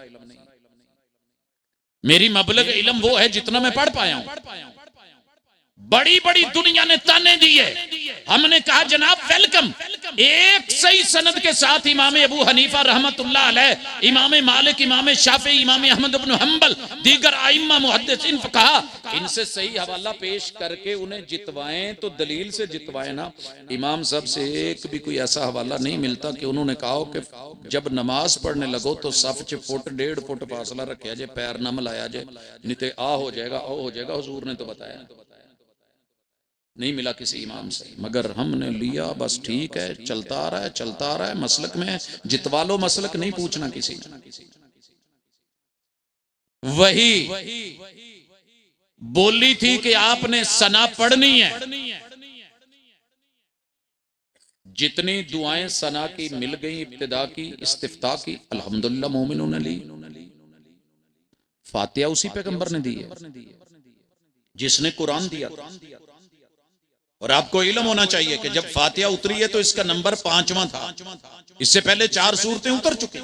मेरी मबलग इल्म वो है जितना मैं पढ़ पाया हूं। बड़ी बड़ी दुनिया ने ताने दिए, हमने कहा जनाब वेलकम। एक सही सनद के साथ इमाम अबू हनीफा रहमतुल्लाह अलैह, इमाम मालिक, इमाम शाफी, इमाम अहमद इब्न हंबल, दीगर आइम्मा मुहद्दिसीन कहा, इनसे सही हवाला पेश करके उन्हें जितवाएं तो दलील से जितवाएं ना। इमाम साहब से एक भी कोई ऐसा हवाला नहीं मिलता कि उन्होंने कहा हो कि जब नमाज पढ़ने लगो तो सफ च फुट 1.5 फुट फासला रखा जाए, पैर न मिलाया जाए, नहीं तो आ हो जाएगा, ओ हो जाएगा। हुजूर ने तो बताया नहीं मिला किसी इमाम से, मगर हमने लिया बस ठीक है, चलता आ रहा है, चलता आ रहा है, मसलक में जितवा लो, मसलक नहीं पूछना किसी ने। वही बोली थी कि आपने सना पढ़नी है, जितनी दुआएं सना की मिल गई, इब्तिदा की, इस्तिफ्ता की, अल्हम्दुलिल्लाह मोमिनों ने ली। फातिहा उसी पैगंबर ने दी है जिसने कुरान दिया था। और आपको इल्म होना चाहिए कि जब फातिहा उतरी है तो इसका नंबर 5वां था, इससे पहले 4 सूरतें उतर चुकी।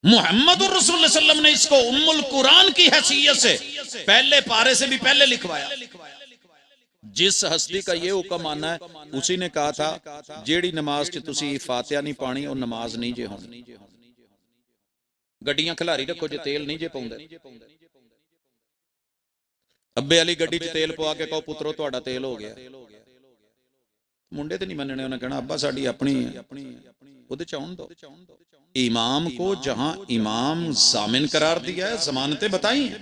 मुहम्मद रसूलुल्लाह सल्लल्लाहु अलैहि वसल्लम ने इसको उम्मुल कुरान की हैसियत से पहले पारे से भी पहले लिखवाया। जिस हस्ती का ये हुक्म आना है, उसी ने कहा था जेड़ी नमाज च तुसी फातिहा नहीं पानी वो नमाज नहीं जे होनी। गड्डियां खिलारी रखो जे तेल नहीं जे पाउंदे। अब्बे वाली गड्डी च तेल पवा के कहो पुत्रो तुहाडा तेल हो गया, मुंडे ते नहीं मनने, उन्हें कहना अब्बा साडी अपनी उहदे च आउण दो। इमाम को जहां इमाम जामिन करार दिया है, जमानतें बताई हैं,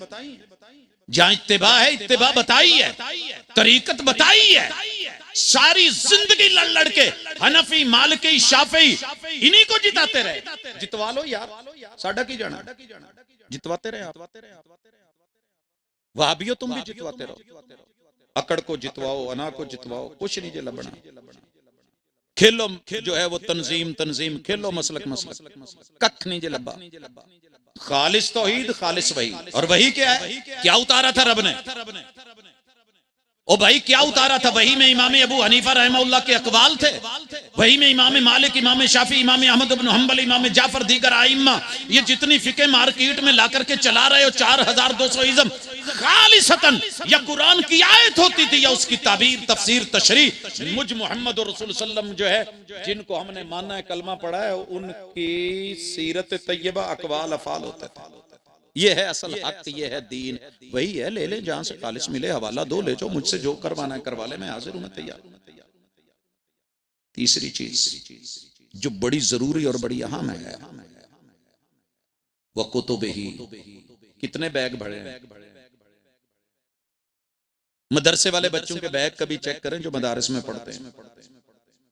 जहां इत्तिबा है इत्तिबा बताई है, तरीकत बताई है। सारी जिंदगी लड़ लड़ के हनफी, मालिकी, शाफी इन्हीं को जिताते रहे। जितवा लो यार, साडा की जाना, जितवाते रहे आप। वहाबियो तुम भी जितवाते रहो, अकड़ को जितवाओ, अना को जितवाओ, कुछ नहीं जे लबना। खेलो जो है वो तंजीम तंजीम, खेलो मसलक मसलक, कख नहीं जे लबा। खालिस तौहीद, खालिस वही। और वही क्या है, क्या उतारा था रब ने? ओ भाई क्या उतारा था? वही में इमाम अबू हनीफा रहमतुल्लाह के अकवाल थे, वही में इमाम मालिक, इमाम शाफी, इमाम अहमद इब्न हंबल, इमाम जाफर, दीगर आइम्मा, ये जितनी फिके मार्केट में ला करके चला रहे हो, 4200 इज़्म खालिसतन या कुरान की आयत होती थी या उसकी ताबीर, तफसीर, तशरीह मुझ मोहम्मद रसूल सल्लम जो है, जिनको हमने माना है, कलमा पढ़ा है, उनकी सीरत तैयबा, अकवाल, अफाल होते थे। ये है असल हक, ये है दीन, वही है। ले ले जहां से खालिस मिले, हवाला दो, ले जाओ, मुझसे जो करवाना है करवा ले, मैं हाजिर हूं, मैं तैयार हूं। तीसरी चीज जो बड़ी जरूरी और बड़ी अहम है, वह कुतुबिही। कितने बैग भरे हैं? मदरसे वाले बच्चों के बैग कभी चेक करें जो मदारस में पढ़ते हैं।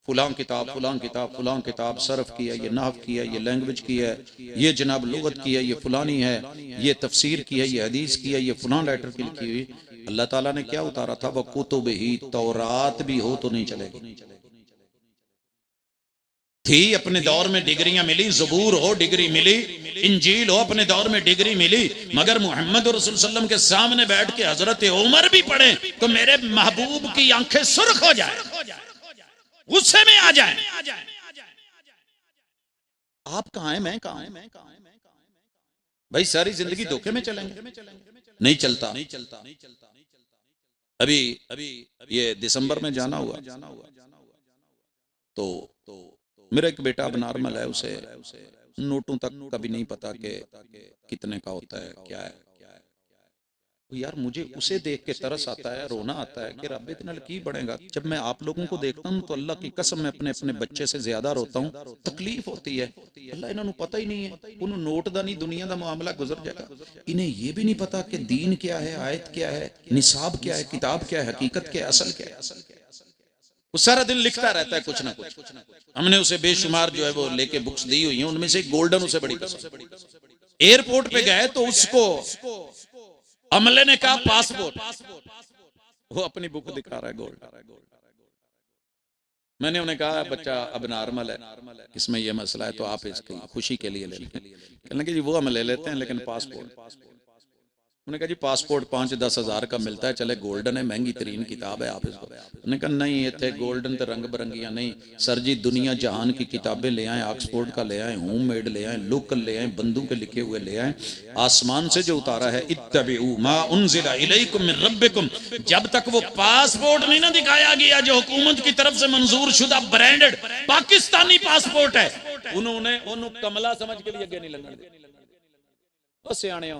फुलां किताब, फुलां किताब, फुलां किताब, सरफ की है, ये नहव की है, ये लैंग्वेज की है, ये जनाब लुगत की है, ये फुलानी है, ये तफसीर की है, ये हदीस की है, ये फुलां लेटर की लिखी हुई। अल्लाह ताला ने क्या उतारा था? वह कुतुबिही, तौरात भी हो तो नहीं चलेगी। थी अपने दौर में डिग्रियां मिली, ज़बूर हो डिग्री मिली, इंजील हो अपने दौर में डिग्री मिली, मगर मोहम्मद रसूल सल्लम के सामने बैठ के हजरत उमर भी पढ़े तो मेरे महबूब की आंखें सुर्ख हो जाए, गुस्से में आ जाए। आप कहां हैं, मैं कहां हूं? भाई सारी जिंदगी धोखे में चलेंगे? नहीं चलता। अभी ये दिसंबर में जाना हुआ तो मेरा एक बेटा अब नॉर्मल है, उसे नोटों तक कभी नहीं पता कि कितने का होता है, क्या है। यार मुझे उसे देख के तरस आता है, रोना आता है कि रब इतना की बढ़ेगा। जब मैं आप लोगों को देखता हूँ तो अल्लाह की कसम मैं अपने अपने बच्चे से ज्यादा रोता हूँ, तकलीफ होती है। अल्लाह इन्होंने पता ही नहीं है, उन्होंने नोट दा नहीं, दुनिया का मामला गुजर जाएगा। इन्हें ये भी नहीं पता कि दीन क्या है, आयत क्या है, निसाब क्या है, किताब क्या है, हकीकत क्या है, असल क्या है। वो सारा दिन लिखता रहता है कुछ ना कुछ। हमने उसे बेशुमार जो है वो लेके बुक्स दी हुई हैं, उनमें से गोल्डन उसे बड़ी पसंद। एयरपोर्ट पे गए तो उसको अमले ने कहा पासपोर्ट, वो अपनी बुक दिखा रहा है गोल्ड। मैंने उन्हें कहा बच्चा अब नॉर्मल है, इसमें यह मसला है तो आप इसकी खुशी के लिए ले लें। कहने लगे जी वो हम ले लेते हैं लेकिन पासपोर्ट। उन्होंने कहा जी पासपोर्ट 5-10 हज़ार का मिलता है, चले गोल्डन है, महंगी तरीन किताब है, आप इसको। उन्होंने कहा नहीं इतने गोल्डन तो रंग बिरंगियाँ नहीं सर जी, दुनिया जहान की किताबें ले आए, ऑक्सफोर्ड का ले आए, होम मेड ले आए, लोकल ले आए, बंदूक के लिखे हुए ले आए, आसमान से जो उतारा है, इत्तबिऊ मा उनज़िला इलैकुम मिन रब्बिकुम। जब तक वो पासपोर्ट नहीं ना दिखाया गया जो हुकूमत की तरफ से मंजूर शुदा ब्रांडेड पाकिस्तानी पासपोर्ट है, उन्होंने कमला समझ के लिए अगे नहीं लगने दिया। सियाने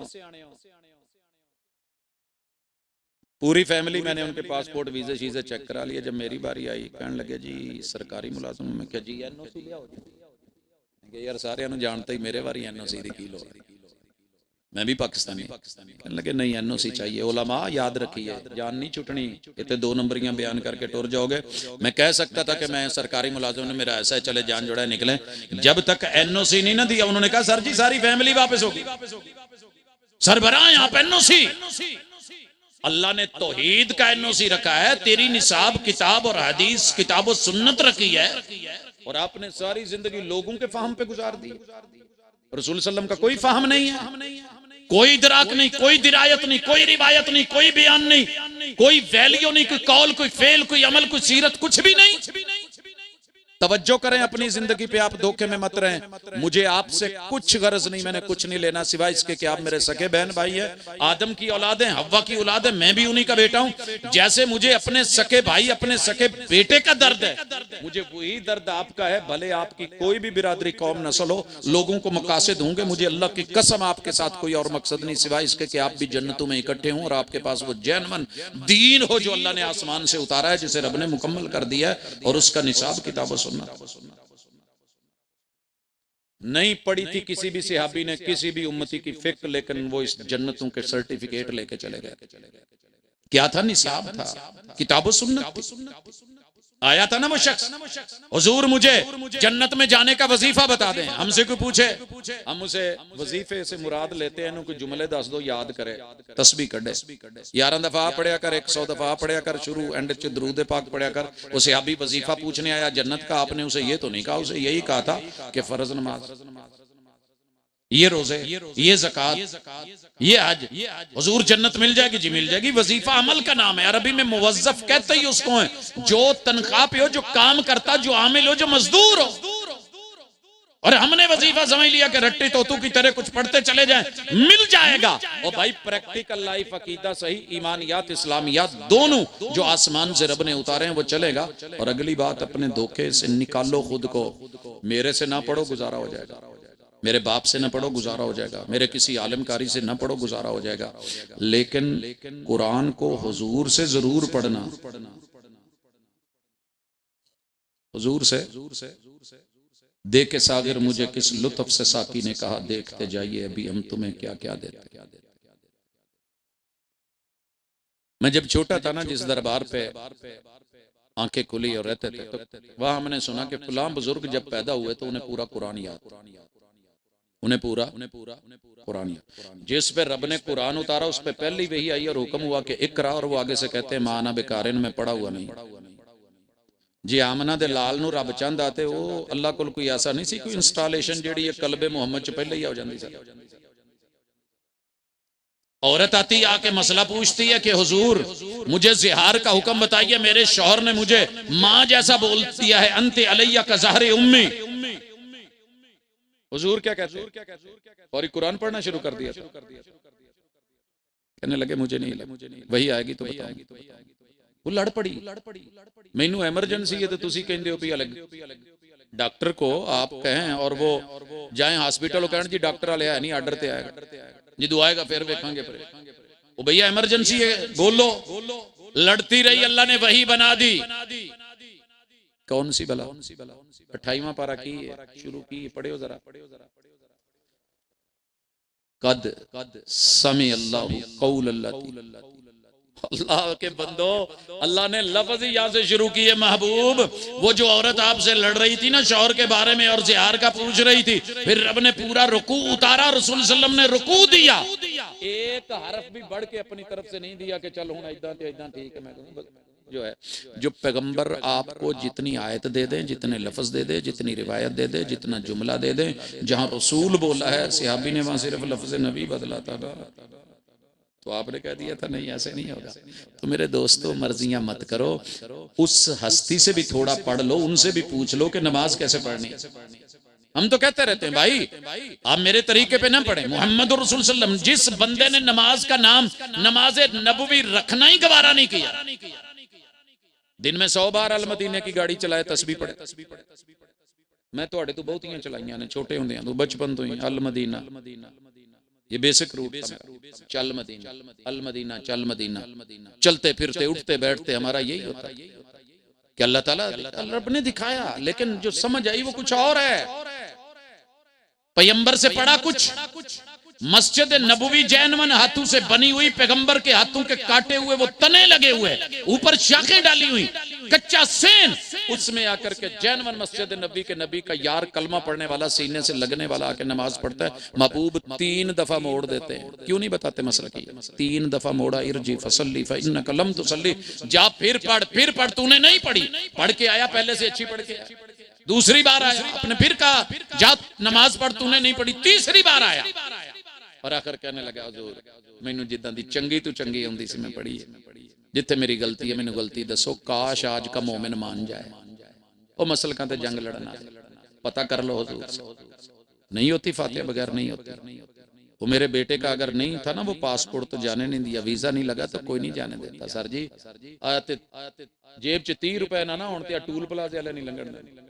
पूरी फैमिली, मैंने उनके पासपोर्ट वीजे शीजे चेक करा लिए। जब मेरी बारी आई कहने लगे जी सरकारी मुलाजम, मैं क्या जी एनओसी लिया यार, सारे जानते ही मेरे बारी एनओसी की की लो, मैं भी पाकिस्तानी। कहने लगे नहीं एनओसी चाहिए। उलमा याद रखिए, जान नहीं छुटनी, इतने 2 नंबरियां बयान करके टुर जाओगे। मैं कह सकता था कि मैं सरकारी मुलाजिम ने मेरा ऐसा है, चले जान जुड़ा निकले, जब तक एनओसी नहीं ना दिया। उन्होंने कहा सर जी सारी फैमिली वापस होगी, सरबराह आप एनओसी। अल्लाह ने तौहीद का एनओसी रखा है, तेरी निसाब किताब और हदीस किताब और सुन्नत रखी है, और आपने सारी जिंदगी लोगों के फाहम पे गुजार दी। रसूल सल्लम का कोई फाहम नहीं है, कोई इदराक नहीं, कोई दिरायत नहीं, कोई रिवायत नहीं, कोई बयान नहीं, कोई वैल्यू नहीं, कोई कौल, कोई फेल, कोई अमल, कोई सीरत, कुछ भी नहीं। तवज्जो करें अपनी जिंदगी पे, आप धोखे में मत रहें। मुझे आपसे कुछ गरज नहीं, मैंने कुछ नहीं लेना सिवाय इसके कि आप मेरे सके बहन भाई है, आदम की औलाद है, हव्वा की औलाद है, मैं भी उन्हीं का बेटा हूं। जैसे मुझे अपने सके भाई, अपने सके बेटे का दर्द है, मुझे वही दर्द आपका है। भले आपकी कोई भी बिरादरी कौम नस्ल हो, लोगों को मकासद होंगे, मुझे अल्लाह की कसम आपके साथ कोई और मकसद नहीं सिवाय इसके कि आप भी जन्नतों में इकट्ठे हों और आपके पास वो जैनमन दीन हो जो अल्लाह ने आसमान से उतारा है, जिसे रब ने मुकम्मल कर दिया है, और उसका निसाब किताब सुन्नत। नहीं पढ़ी थी किसी भी सहाबी ने किसी भी उम्मती की फिक्र, लेकिन वो इस जन्नतों के सर्टिफिकेट लेके चले गए। क्या था? निसाब था, किताब सुन्नत। आया था ना वो शख्स, हुजूर मुझे जन्नत में जाने का वजीफा बता दें। हमसे कोई पूछे, हम उसे वजीफे से मुराद लेते हैं, कोई जुमले दस दो याद करे, तस्बीह कढ़े, 11 दफा पढ़िया कर, 100 दफा पढ़िया कर, शुरू एंड च दरूद पाक पढ़िया कर। उसे अभी वजीफा पूछने आया जन्नत का, आपने उसे ये तो नहीं कहा, उसे यही कहा था कि फर्ज नमाज, ये रोजे, ये ज़कात, ये हज, हुजूर जन्नत मिल जाएगी जी, मिल जाएगी। वजीफा अमल का नाम है, अरबी में मुवज्जफ कहते ही उसको है जो तनख्वाह पे हो, जो काम करता, जो आमिल हो, जो मजदूर हो। और हमने वजीफा समझ लिया कि रट्टी तोतू की तरह कुछ पढ़ते चले जाएं, मिल जाएगा। और भाई प्रैक्टिकल लाइफ, अकीदा सही, ईमानियात, इस्लामियात दोनों जो आसमान से रब ने उतारे हैं वो चलेगा। और अगली बात, अपने धोखे से निकालो खुद को। मेरे से ना पढ़ो गुजारा हो जाएगा, मेरे बाप से ना पढ़ो गुजारा हो जाएगा, मेरे किसी आलमकारी से ना पढ़ो गुजारा हो जाएगा, लेकिन कुरान को हुजूर से जरूर पढ़ना, हुजूर से। देखे सागिर मुझे किस लुत्फ से साकी ने कहा, देखते जाइए अभी हम तुम्हें क्या क्या देते। मैं जब छोटा था ना, जिस दरबार पे आंखें खुली और रहते थे, तो वहां हमने सुना कि फलां बुजुर्ग जब पैदा हुए तो उन्हें पूरा कुरान याद, उन्हें पूरा कुरान याद। जिस पे रब ने कुरान उतारा उस पे पहली वही आई और हुक्म हुआ कि इकरा, और वो आगे से कहते हैं माना बेकारिन, में पढ़ा हुआ नहीं जी। आमना दे लाल नू रब चंद आते, वो अल्लाह को कोई ऐसा नहीं सी कोई इंस्टॉलेशन जेड़ी कलबे मुहम्मद च पहले ही आ जाती सी। औरत आती आके मसला पूछती है कि हुजूर मुझे जिहार का हुक्म बताइए, मेरे शौहर ने मुझे माँ जैसा बोल दिया है, अंते अलैया का ज़हरे उम्मी। हुजूर क्या कहते हैं? और कुरान पढ़ना शुरू कर दिया। कहने लगे मुझे नहीं, वही आएगी तो बताऊंगी। वो लड़ पड़ी, मैनू एमरजेंसी है तो तुसी कहंदे हो भी अलग। डॉक्टर को आप कहें और वो जाए हॉस्पिटल, कहने जी डॉक्टर वाले है नहीं, आर्डर ते आएगा, जो आएगा फिर वेखांगे। वो भैया इमरजेंसी है, बोलो। लड़ती रही, अल्लाह ने वही बना दी। कौन सी बला? 28वां पारा की शुरू की, पढ़े हो जरा। कद समी अल्लाह कौल अल्लाह के बंदो, अल्लाह ने लफ्ज ही यहाँ से शुरू किए। महबूब, वो जो औरत आपसे लड़ रही थी ना शौहर के बारे में और जिहार का पूछ रही थी, फिर रब ने पूरा रुकू उतारा, रसूल सल्लम ने रुकू दिया, एक हरफ भी बढ़ के अपनी तरफ से नहीं दिया कि चल हूं इदा ठीक है। मैं जो है, जो पैगंबर आपको जितनी आयत दे दे, जितने लफ्ज दे दे, जितनी रिवायत दे दे, जितना जुमला दे दे, जहां रसूल बोला है सहाबी ने वहां सिर्फ लफ्ज नबी बदला था। तो आपने कह दिया था नहीं ऐसे नहीं होगा। तो मेरे दोस्तों मर्जियां मत करो, उस हस्ती से भी थोड़ा पढ़ लो, उनसे भी पूछ लो कि नमाज कैसे पढ़नी है। हम तो कहते रहते हैं भाई आप मेरे तरीके पे ना पढ़े, मोहम्मद रसूल सल्लम, जिस बंदे ने नमाज का नाम नमाज नबवी रखना ही गवारा नहीं किया, दिन में 100 बार अल मदीने की गाड़ी चलाए तस्बीह पढ़े। मैं तो बहुतियां चलाइया ने छोटे होंदे तो बचपन तो ही अल मदीना, ये बेसिक रूट था। चल मदीना, अल मदीना, चल मदीना, चलते फिरते उठते बैठते हमारा यही होता है कि अल्लाह ताला रब ने दिखाया, लेकिन जो समझ आई वो कुछ और है। पैगंबर से पढ़ा कुछ, मस्जिद नबवी जैनवन हाथों से बनी हुई, पैगंबर के हाथों के काटे हुए वो तने लगे हुए, ऊपर शाखें डाली हुई, कच्चा सेन, उसमें आकर के जैनवन मस्जिद नबी के नबी का यार कलमा पढ़ने वाला, सीने से लगने वाला आके नमाज पढ़ता है। महबूब 3 दफा मोड़ देते हैं, क्यों नहीं बताते मसला की? 3 दफा मोड़ा, इरजी फसल्ली फइन्नका लम तुसल्ली, जा फिर पढ़, तूने नहीं पढ़ी, पढ़ के आया पहले से अच्छी पढ़ के आया। दूसरी बार आया, आपने फिर कहा जा नमाज पढ़, तूने नहीं पढ़ी, तीसरी बार आया और आखिर कहने लगा हुजूर मैनू जिद्दां दी चंगी तो चंगी आउंदी सी मैं पढ़ी है, जिथे मेरी गलती है मैनू गलती दसो, काश आज का मोमिन मान जाए। वो मसलकां ते जंग लड़ना, पता कर लो हुजूर से, नहीं होती फातिहा बगैर नहीं होती। वो मेरे बेटे का अगर नहीं था ना वो पासपोर्ट तो जाने नहीं दिया, वीजा नहीं लगा तो कोई नहीं जाने देता। सर जी आते जेब च 30 रुपए ना होने टूल प्लाजे वाले नहीं लंघन देने।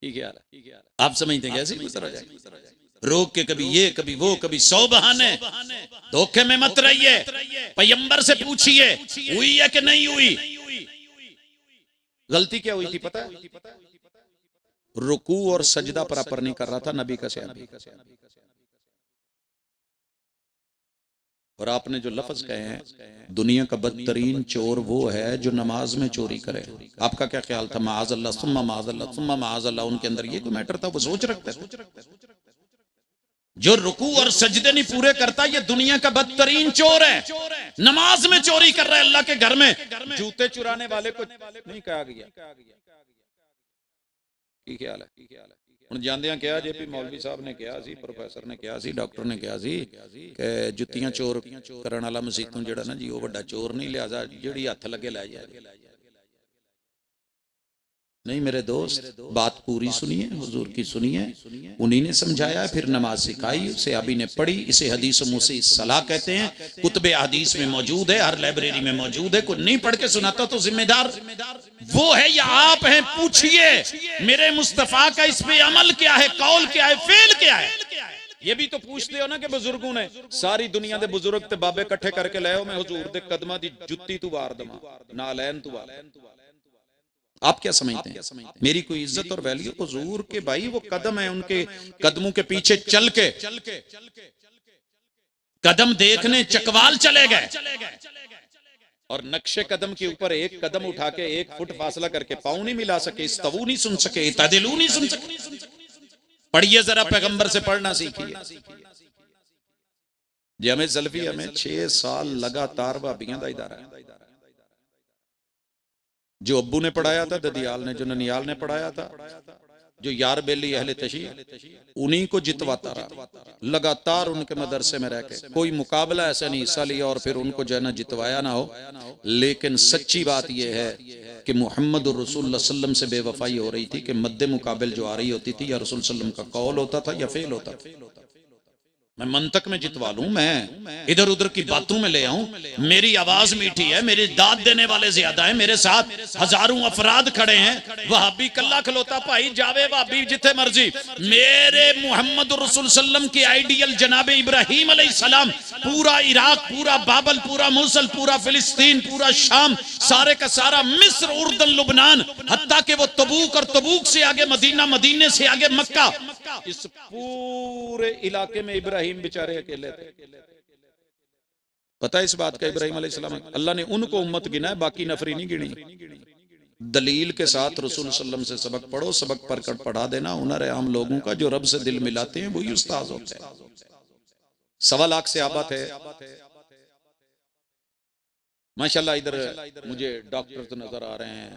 ठीक है, आप समझते हैं कैसे गुजर जाए, रोक के कभी ये कभी वो, कभी 100 बहाने, धोखे में मत रहिए। पैगंबर से पूछिए हुई है कि नहीं हुई। गलती क्या हुई थी पता है? रुकू और सजदा बराबर नहीं कर रहा था नबी का सहाबी। और आपने जो लफ्ज कहे हैं, दुनिया का बदतरीन चोर वो है जो नमाज में चोरी करे। आपका क्या ख्याल था? माअज़ल्लाह सुम्मा माअज़ल्लाह सुम्मा माअज़ल्लाह, उनके अंदर ये कोई मैटर था? वो सोच रखते थे जो रुकू और सजदे नहीं पूरे करता ये दुनिया का बदतरीन चोर है। नमाज में चोरी कर रहा है अल्लाह के घर में, जूते चुराने वाले को नहीं कहा गया। की ख्याल है? ਹੁਣ ਜਾਂਦਿਆਂ ਕਿਹਾ ਜੇ ਵੀ ਮੌਲਵੀ ਸਾਹਿਬ ਨੇ ਕਿਹਾ ਸੀ, ਪ੍ਰੋਫੈਸਰ ਨੇ ਕਿਹਾ ਸੀ, ਡਾਕਟਰ ਨੇ ਕਿਹਾ ਸੀ ਕਿ ਜੁੱਤੀਆਂ ਚੋਰ ਕਰਨ ਵਾਲਾ ਮਸੀਤੋਂ ਜਿਹੜਾ ਨਾ ਜੀ ਉਹ ਵੱਡਾ ਚੋਰ ਨਹੀਂ, ਲਿਆਜ਼ਾ ਜਿਹੜੀ ਹੱਥ ਲੱਗੇ ਲੈ ਜਾਏ। नहीं मेरे दोस्त, बात पूरी सुनिए, हुजूर की सुनिए। उन्हीं ने समझाया, फिर नमाज सिखाई, उसे अभी ने पढ़ी। इसे हदीस मुसी सलाह कहते हैं, कुतुबे हदीस में मौजूद है, हर लाइब्रेरी में मौजूद है। कोई नहीं पढ़ के सुनाता तो जिम्मेदार वो है या आप हैं? पूछिए मेरे मुस्तफा का इस पे अमल क्या है, कौल क्या है, फेल क्या है। ये भी तो पूछते हो ना कि बुजुर्गों ने सारी दुनिया के बुजुर्ग ते बाबे इकट्ठे करके लाओ, मैं हुजूर दे कदमां दी जुत्ती तू वार दवां, नालैन तू वार। आप क्या समझते हैं मेरी कोई इज्जत और वैल्यू? हुजूर के भाई वो कदम है, उनके कदमों के पीछे चल के कदम देखने चकवाल चले गए और नक्शे कदम के ऊपर एक कदम उठा के 1 फुट फासला करके पाँव नहीं मिला सके, इस्तवू नहीं सुन सके, तदिलू नहीं सुन सके। पढ़िए जरा, पैगंबर से पढ़ना सीखिए। जी हमें सल्फी हमें 6 साल लगातार भाबियां दा इदारा है। जो अब्बू ने पढ़ाया था ददियाल ने, जो ननियाल ने पढ़ाया था, जो यार बेली अहले तशी, उन्हीं को जितवाता रहा लगातार उनके मदरसे में रह के। कोई मुकाबला ऐसा नहीं हिस्सा लिया और फिर उनको जो है ना जितवाया ना हो। लेकिन सच्ची बात यह है कि मोहम्मद रसूलुल्लाह सल्लम से बेवफाई हो रही थी कि मद्दे मुकाबिल जो आ रही होती थी, या रसूल सल्लम का कौल होता था या फेल होता था। मैं मंतक में जितवा लूं, मैं इधर उधर की बातों में ले आऊं, मेरी आवाज मीठी है, मेरी दाद देने वाले ज्यादा हैं, मेरे साथ हजारों अफराद खड़े हैं। वहाबी कल्ला खलोता भाई जावे वहाबी जिथे मर्जी, मेरे मोहम्मद रसूल सल्लम के आइडियल जनाबे इब्राहिम अलैहिस्सलाम, पूरा इराक, पूरा बाबल, पूरा मूसल, पूरा फिलिस्तीन, पूरा शाम, सारे का सारा मिस्र, उर्दन, लुबनान, हत्ता के वो तबूक और तबूक से आगे मदीना, मदीने से आगे मक्का, इस पूरे इलाके में इब्राहिम बेचारे अकेले थे। पता है इस बात का? इब्राहिम अलैहिस्सलाम, अल्लाह ने उनको उम्मत गिना है, बाकी नफरी नहीं गिनी। दलील के साथ रसूल सल्लम से सबक पढ़ो, सबक पढ़कर पढ़ा देना हुनर है आम लोगों का। जो रब से दिल मिलाते हैं वही उस्ताद होते हैं। 1.25 लाख से आबाद है माशाल्लाह। इधर मुझे डॉक्टर तो नजर आ रहे हैं,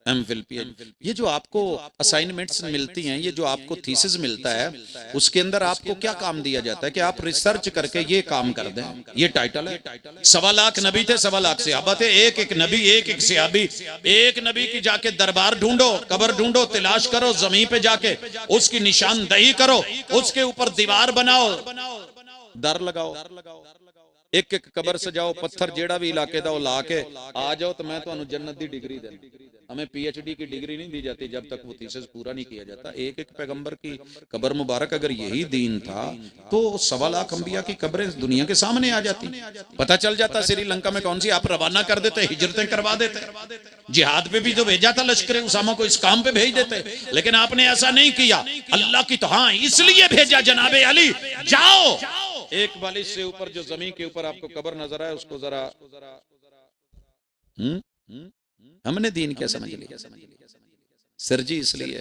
एमफिल पीएचडी, ये जो आपको असाइनमेंट्स मिलती हैं, ये जो आपको थीसिस मिलता है, उसके अंदर आपको क्या काम दिया जाता है कि आप रिसर्च करके ये काम कर दें, ये टाइटल है। 1.25 लाख नबी थे, 1.25 लाख सहाबा थे, एक एक नबी, एक एक सहाबी, एक नबी की जाके दरबार ढूंढो, कब्र ढूंढो, तलाश करो, जमीन पे जाके उसकी निशानदही करो, उसके ऊपर दीवार बनाओ, दर लगाओ, एक एक कबर सजाओ, पत्थर जेड़ा भी इलाके दा ला के आ जाओ, तो मैं तुहानू जन्नत दी डिग्री देना। हमें पीएचडी की डिग्री नहीं दी जाती जब तक वो थीसिस पूरा नहीं किया जाता। एक एक पैगंबर की कबर मुबारक अगर यही दीन था तो 1.25 लाख अंबिया की कब्रें दुनिया के सामने आ जाती, पता चल जाता श्रीलंका में कौन सी, आप रवाना कर देते, हिजरतें करवा देते, जिहाद पे भी जो भेजा था लश्कर उसामा को, इस काम पे भेज देते, लेकिन आपने ऐसा नहीं किया। अल्लाह की तो हाँ इसलिए भेजा जनाबे अली, जाओ एक बालिश से ऊपर जो जमीन के ऊपर आपको कब्र नजर आए उसको जरा हमने दीन क्या समझ लिया सर जी। इसलिए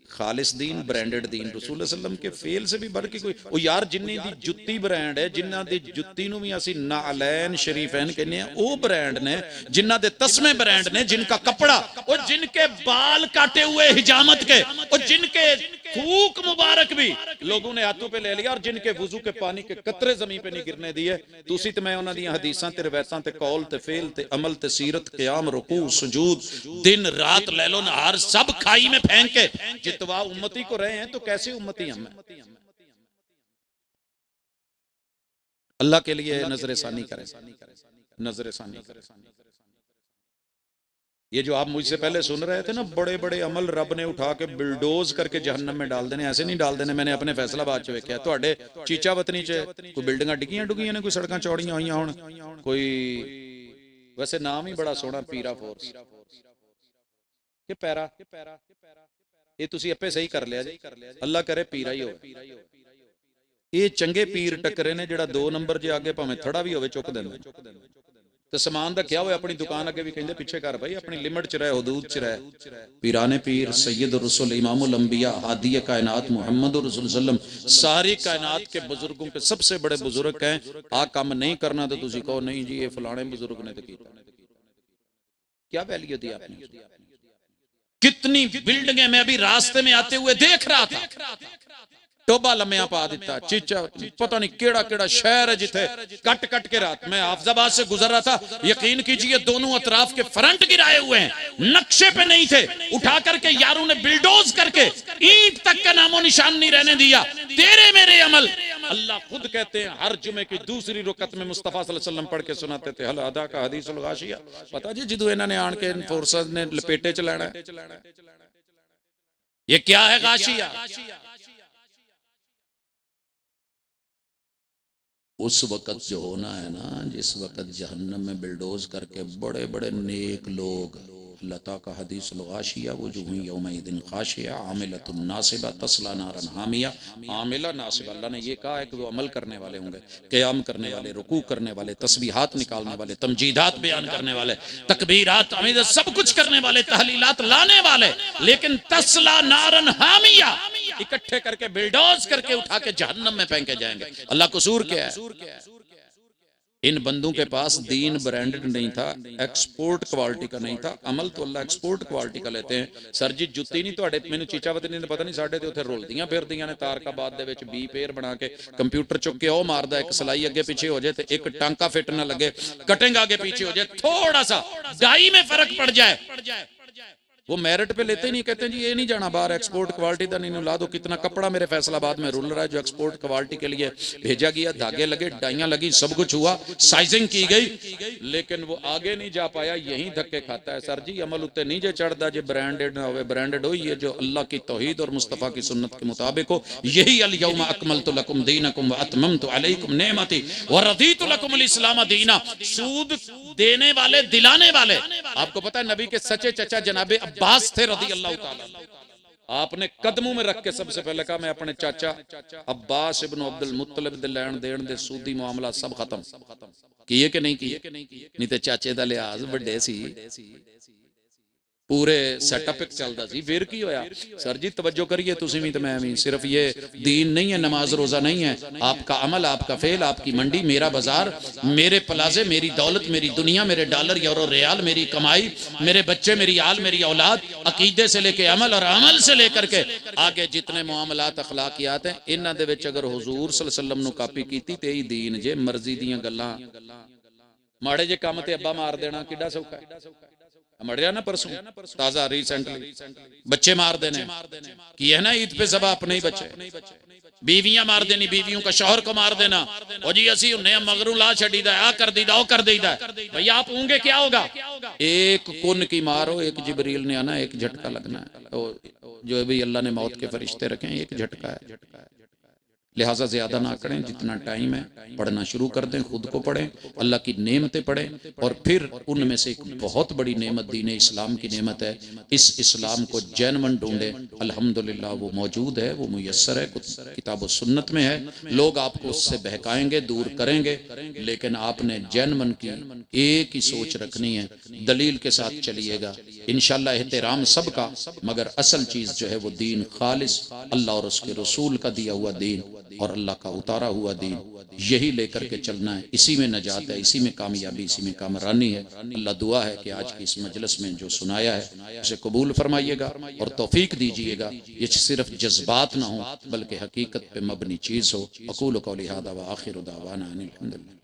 खालिस दीन, ब्रांडेड दीन, रसूल सल्लम के फेल से भी बढ़ के कोई, ओ यार जिन्नी दी जुत्ती ब्रांड है, जिन्ना दी जुत्ती नू भी असी नालैन शरीफैन कहने हैं, ओ ब्रांड ने, जिन्ना दे तस्मे ब्रांड ने, जिनका कपड़ा, और जिनके बाल काटे हुए हिजामत के, और जिनके थूक मुबारक भी लोगों ने हाथों पे ले लिया, और जिनके वुजू के पानी के कतरे जमीन पे नहीं गिरने दिए। तुसी ते मैं उन्हां दी हदीसां ते रवायतां ते कौल ते फेल ते अमल ते सीरत, क़याम, रुकू, सुजूद, दिन रात, लैलो नहार सब खाई में फेंक के जितवा उम्मती को रहे हैं, तो कैसे उम्मती हम हैं? अल्लाह के लिए नजर सानी करें, नजर सानी करें। ये जो आप मुझसे पहले सुन रहे थे ना, बड़े बड़े अमल रब ने उठा के बिल्डोज करके जहन्नम में डाल देने, ऐसे नहीं डाल देने। मैंने अपने फैसलाबाद च वेख्या, तुहाडे चीचा वतनी च कोई बिल्डिंगां डिगियां डुगियां ने, कोई सड़कां चौड़ियां होईयां होण, कोई वैसे नाम ही बड़ा सोहना पीरा फोर्स के पैरा, ये तुसी अपे सही कर लिया जी, अल्लाह करे पीरा ही हो। ये चंगे पीर टकरे ने जेड़ा 2 नंबर जे आगे भावें थड़ा भी होवे चुक देंदे, तो समान दा क्या हो, अपनी दुकान अगे भी कहते पीछे कर भाई, अपनी लिमिट च रह, हुदूद च रह। पीराने पीर, सैयद रसूल, इमामुल अंबिया, हादी कायनात मोहम्मद रसूल सल्लम, सारी कायनात के बुजुर्गों के सबसे बड़े बुजुर्ग हैं। आ काम नहीं करना तो तुसी कहो नहीं जी ये फलाने बुजुर्ग ने तो किया, क्या वैल्यू दी आपने? कितनी बिल्डिंगें मैं अभी रास्ते में आते हुए देख रहा था, टोबा लम्या पा दिता, चीचा पता नहीं केड़ा केड़ा शहर है जिथे कट कट के रात। मैं हाफजाबाद से गुजर रहा था, यकीन कीजिए दोनों अतराफ के फ्रंट गिराए हुए हैं, नक्शे पे नहीं थे, उठा करके यारों ने बिल्डोज करके ईंट तक का नामो निशान नहीं रहने दिया। तेरे मेरे अमल, अल्लाह खुद कहते हैं हर जुमे की दूसरी रुकत में मुस्तफा सल्लल्लाहु अलैहि वसल्लम पढ़ के सुनाते थे हल अदा का हदीसुल गाशिया। पता जी जिदू इन्होंने आन के फोर्सेस ने लपेटे च लेना है, ये क्या है गाशिया? उस वक्त जो होना है ना, जिस वक्त जहन्नम में बिल्डोज करके बड़े बड़े नेक लोग, लता का हदीस गाशिया वो जो हुई यौमइदिन खाशिया आमिलतुन नासिबा तस्ला नारन हामिया। आमिला नासिबा, अल्लाह ने ये कहा है कि वो अमल करने वाले होंगे, क़याम करने वाले, रुकू करने वाले, तस्बीहात निकालने वाले, तमजीदात बयान करने वाले, तकबीरात हमीद सब कुछ करने वाले, तहलीलात लाने वाले, लेकिन तस्ला नारन हामिया इकट्ठे करके बिल्डोज करके उठा के जहन्नम में फेंके जाएंगे। अल्लाह कसूर क्या है? इन बंदों के पास दीन ब्रांडेड नहीं था, एक्सपोर्ट क्वालिटी का नहीं था। अमल तो अल्लाह एक्सपोर्ट क्वालिटी का लेते हैं। सर जी जुत्ती नहीं तुहाडे मैनू चीचावतनी ने पता नहीं साडे ते उत्थे रुलदियां फिरदियां ने तारकाबाद दे विच 20 पेयर बना के, कंप्यूटर चुक के ओ मारदा, एक सलाई अगे पीछे हो जाए तो एक टांका फिट ना लगे, कटिंग आगे पीछे हो जाए, थोड़ा सा डाई में फर्क पड़ जाए, वो मेरिट पे लेते ही नहीं, कहते हैं जी ये नहीं जाना बाहर, एक्सपोर्ट क्वालिटी का नहीं ला दो। कितना कपड़ा मेरे फैसलाबाद में रुल रहा है जो एक्सपोर्ट क्वालिटी के लिए भेजा गया, धागे लगे, डाइयां लगी, सब कुछ हुआ, साइजिंग की गई, लेकिन वो आगे नहीं जा पाया, यही धक्के खाता है। सर जी अमल उत्ते नहीं जे चढ़ता जे ब्रांडेड ना हो। ब्रांडेड हो ये जो अल्लाह की तौहीद और मुस्तफ़ा की सुन्नत के मुताबिक हो। यही अल यौम अकमलतु लकुम दीनकुम व अतममतु अलैकुम नेमती व रदीतु लकुमुल इस्लाम दीना। सूद देने वाले, दिलाने वाले, आपको पता है नबी के सच्चे चचा जनाबे अब्बास थे रदी अल्लाह ताला। आपने कदमों में रख के सबसे पहले कहा मैं अपने चाचा अब्बास इब्न अब्दुल मुत्तलिब दे लैन देन दे सूदी मामला सब खत्म किए कि नहीं किए? नहीं तो चाचे दा लिहाज बड़े सी। पूरे सैटअप चलता सी। फिर की होया सर जी, तवज्जो करिए तुसीं भी ते मैं भी। सिर्फ ये दीन नहीं है, नमाज रोज़ा नहीं है, आपका अमल, आपका फेल, आपकी मंडी, मेरा बाजार, मेरे प्लाजे, मेरी दौलत, मेरी दुनिया, मेरे डॉलर, यूरो, रियाल, मेरी कमाई, मेरे बच्चे, मेरी आल, मेरी औलाद, अकीदे से लेके अमल और अमल से लेकर के आगे जितने मुआमलात अखलाकियात हैं, इन्हां दे विच अगर हुजूर सल्लल्लाहु अलैहि वसल्लम नूं कापी कीती ते ही दीन जे। मर्जी दीयां गल्लां, माड़े जे काम ते अब्बा मार देना किड्डा सौखा है। मरिया ना परसों ताजा रिसेंटली, बच्चे मार देने की है ना ईद पे सबा अपने ही बच्चे, बीवियां मार देनी, बीवियों का शौहर को मार देना। और जी असी उन्हें मगरू ला छड़ी दा, आ कर दीदा, ओ कर दीदा। भैया आप होंगे क्या होगा? एक कुन की मारो, एक जिबरील ने आना, एक झटका लगना है। जो भी अल्लाह ने मौत के फरिश्ते रखे हैं, एक झटका है। लिहाजा ज़्यादा ना करें, जितना टाइम है पढ़ना शुरू कर दें, खुद को पढ़ें, अल्लाह की नेमतें पढ़ें। और फिर उनमें से एक बहुत बड़ी नेमत दीन इस्लाम की नेमत है। इस इस्लाम को जैनमन ढूंढें, अल्हम्दुलिल्लाह वो मौजूद है, वो मुयस्सर है, किताब व सुन्नत में है। लोग आपको उससे बहकाएंगे, दूर करेंगे, लेकिन आपने जैनमन की एक ही सोच रखनी है, दलील के साथ चलिएगा। इंशाअल्लाह एहतराम सबका, मगर असल चीज़ जो है वो दीन खालिस अल्लाह और उसके रसूल का दिया हुआ दीन और अल्लाह का उतारा हुआ दीन, यही लेकर के चलना है। इसी में नजात है, इसी में कामयाबी, इसी में कामरानी है। अल्लाह दुआ है कि आज की इस मजलिस में जो सुनाया है उसे कबूल फरमाइएगा और तौफीक दीजिएगा। ये सिर्फ जज्बात ना हो बल्कि हकीकत पे मबनी चीज़ हो। अकूल कौली हादा व आखिर दावाना अनिल हम्दुलिल्लाह।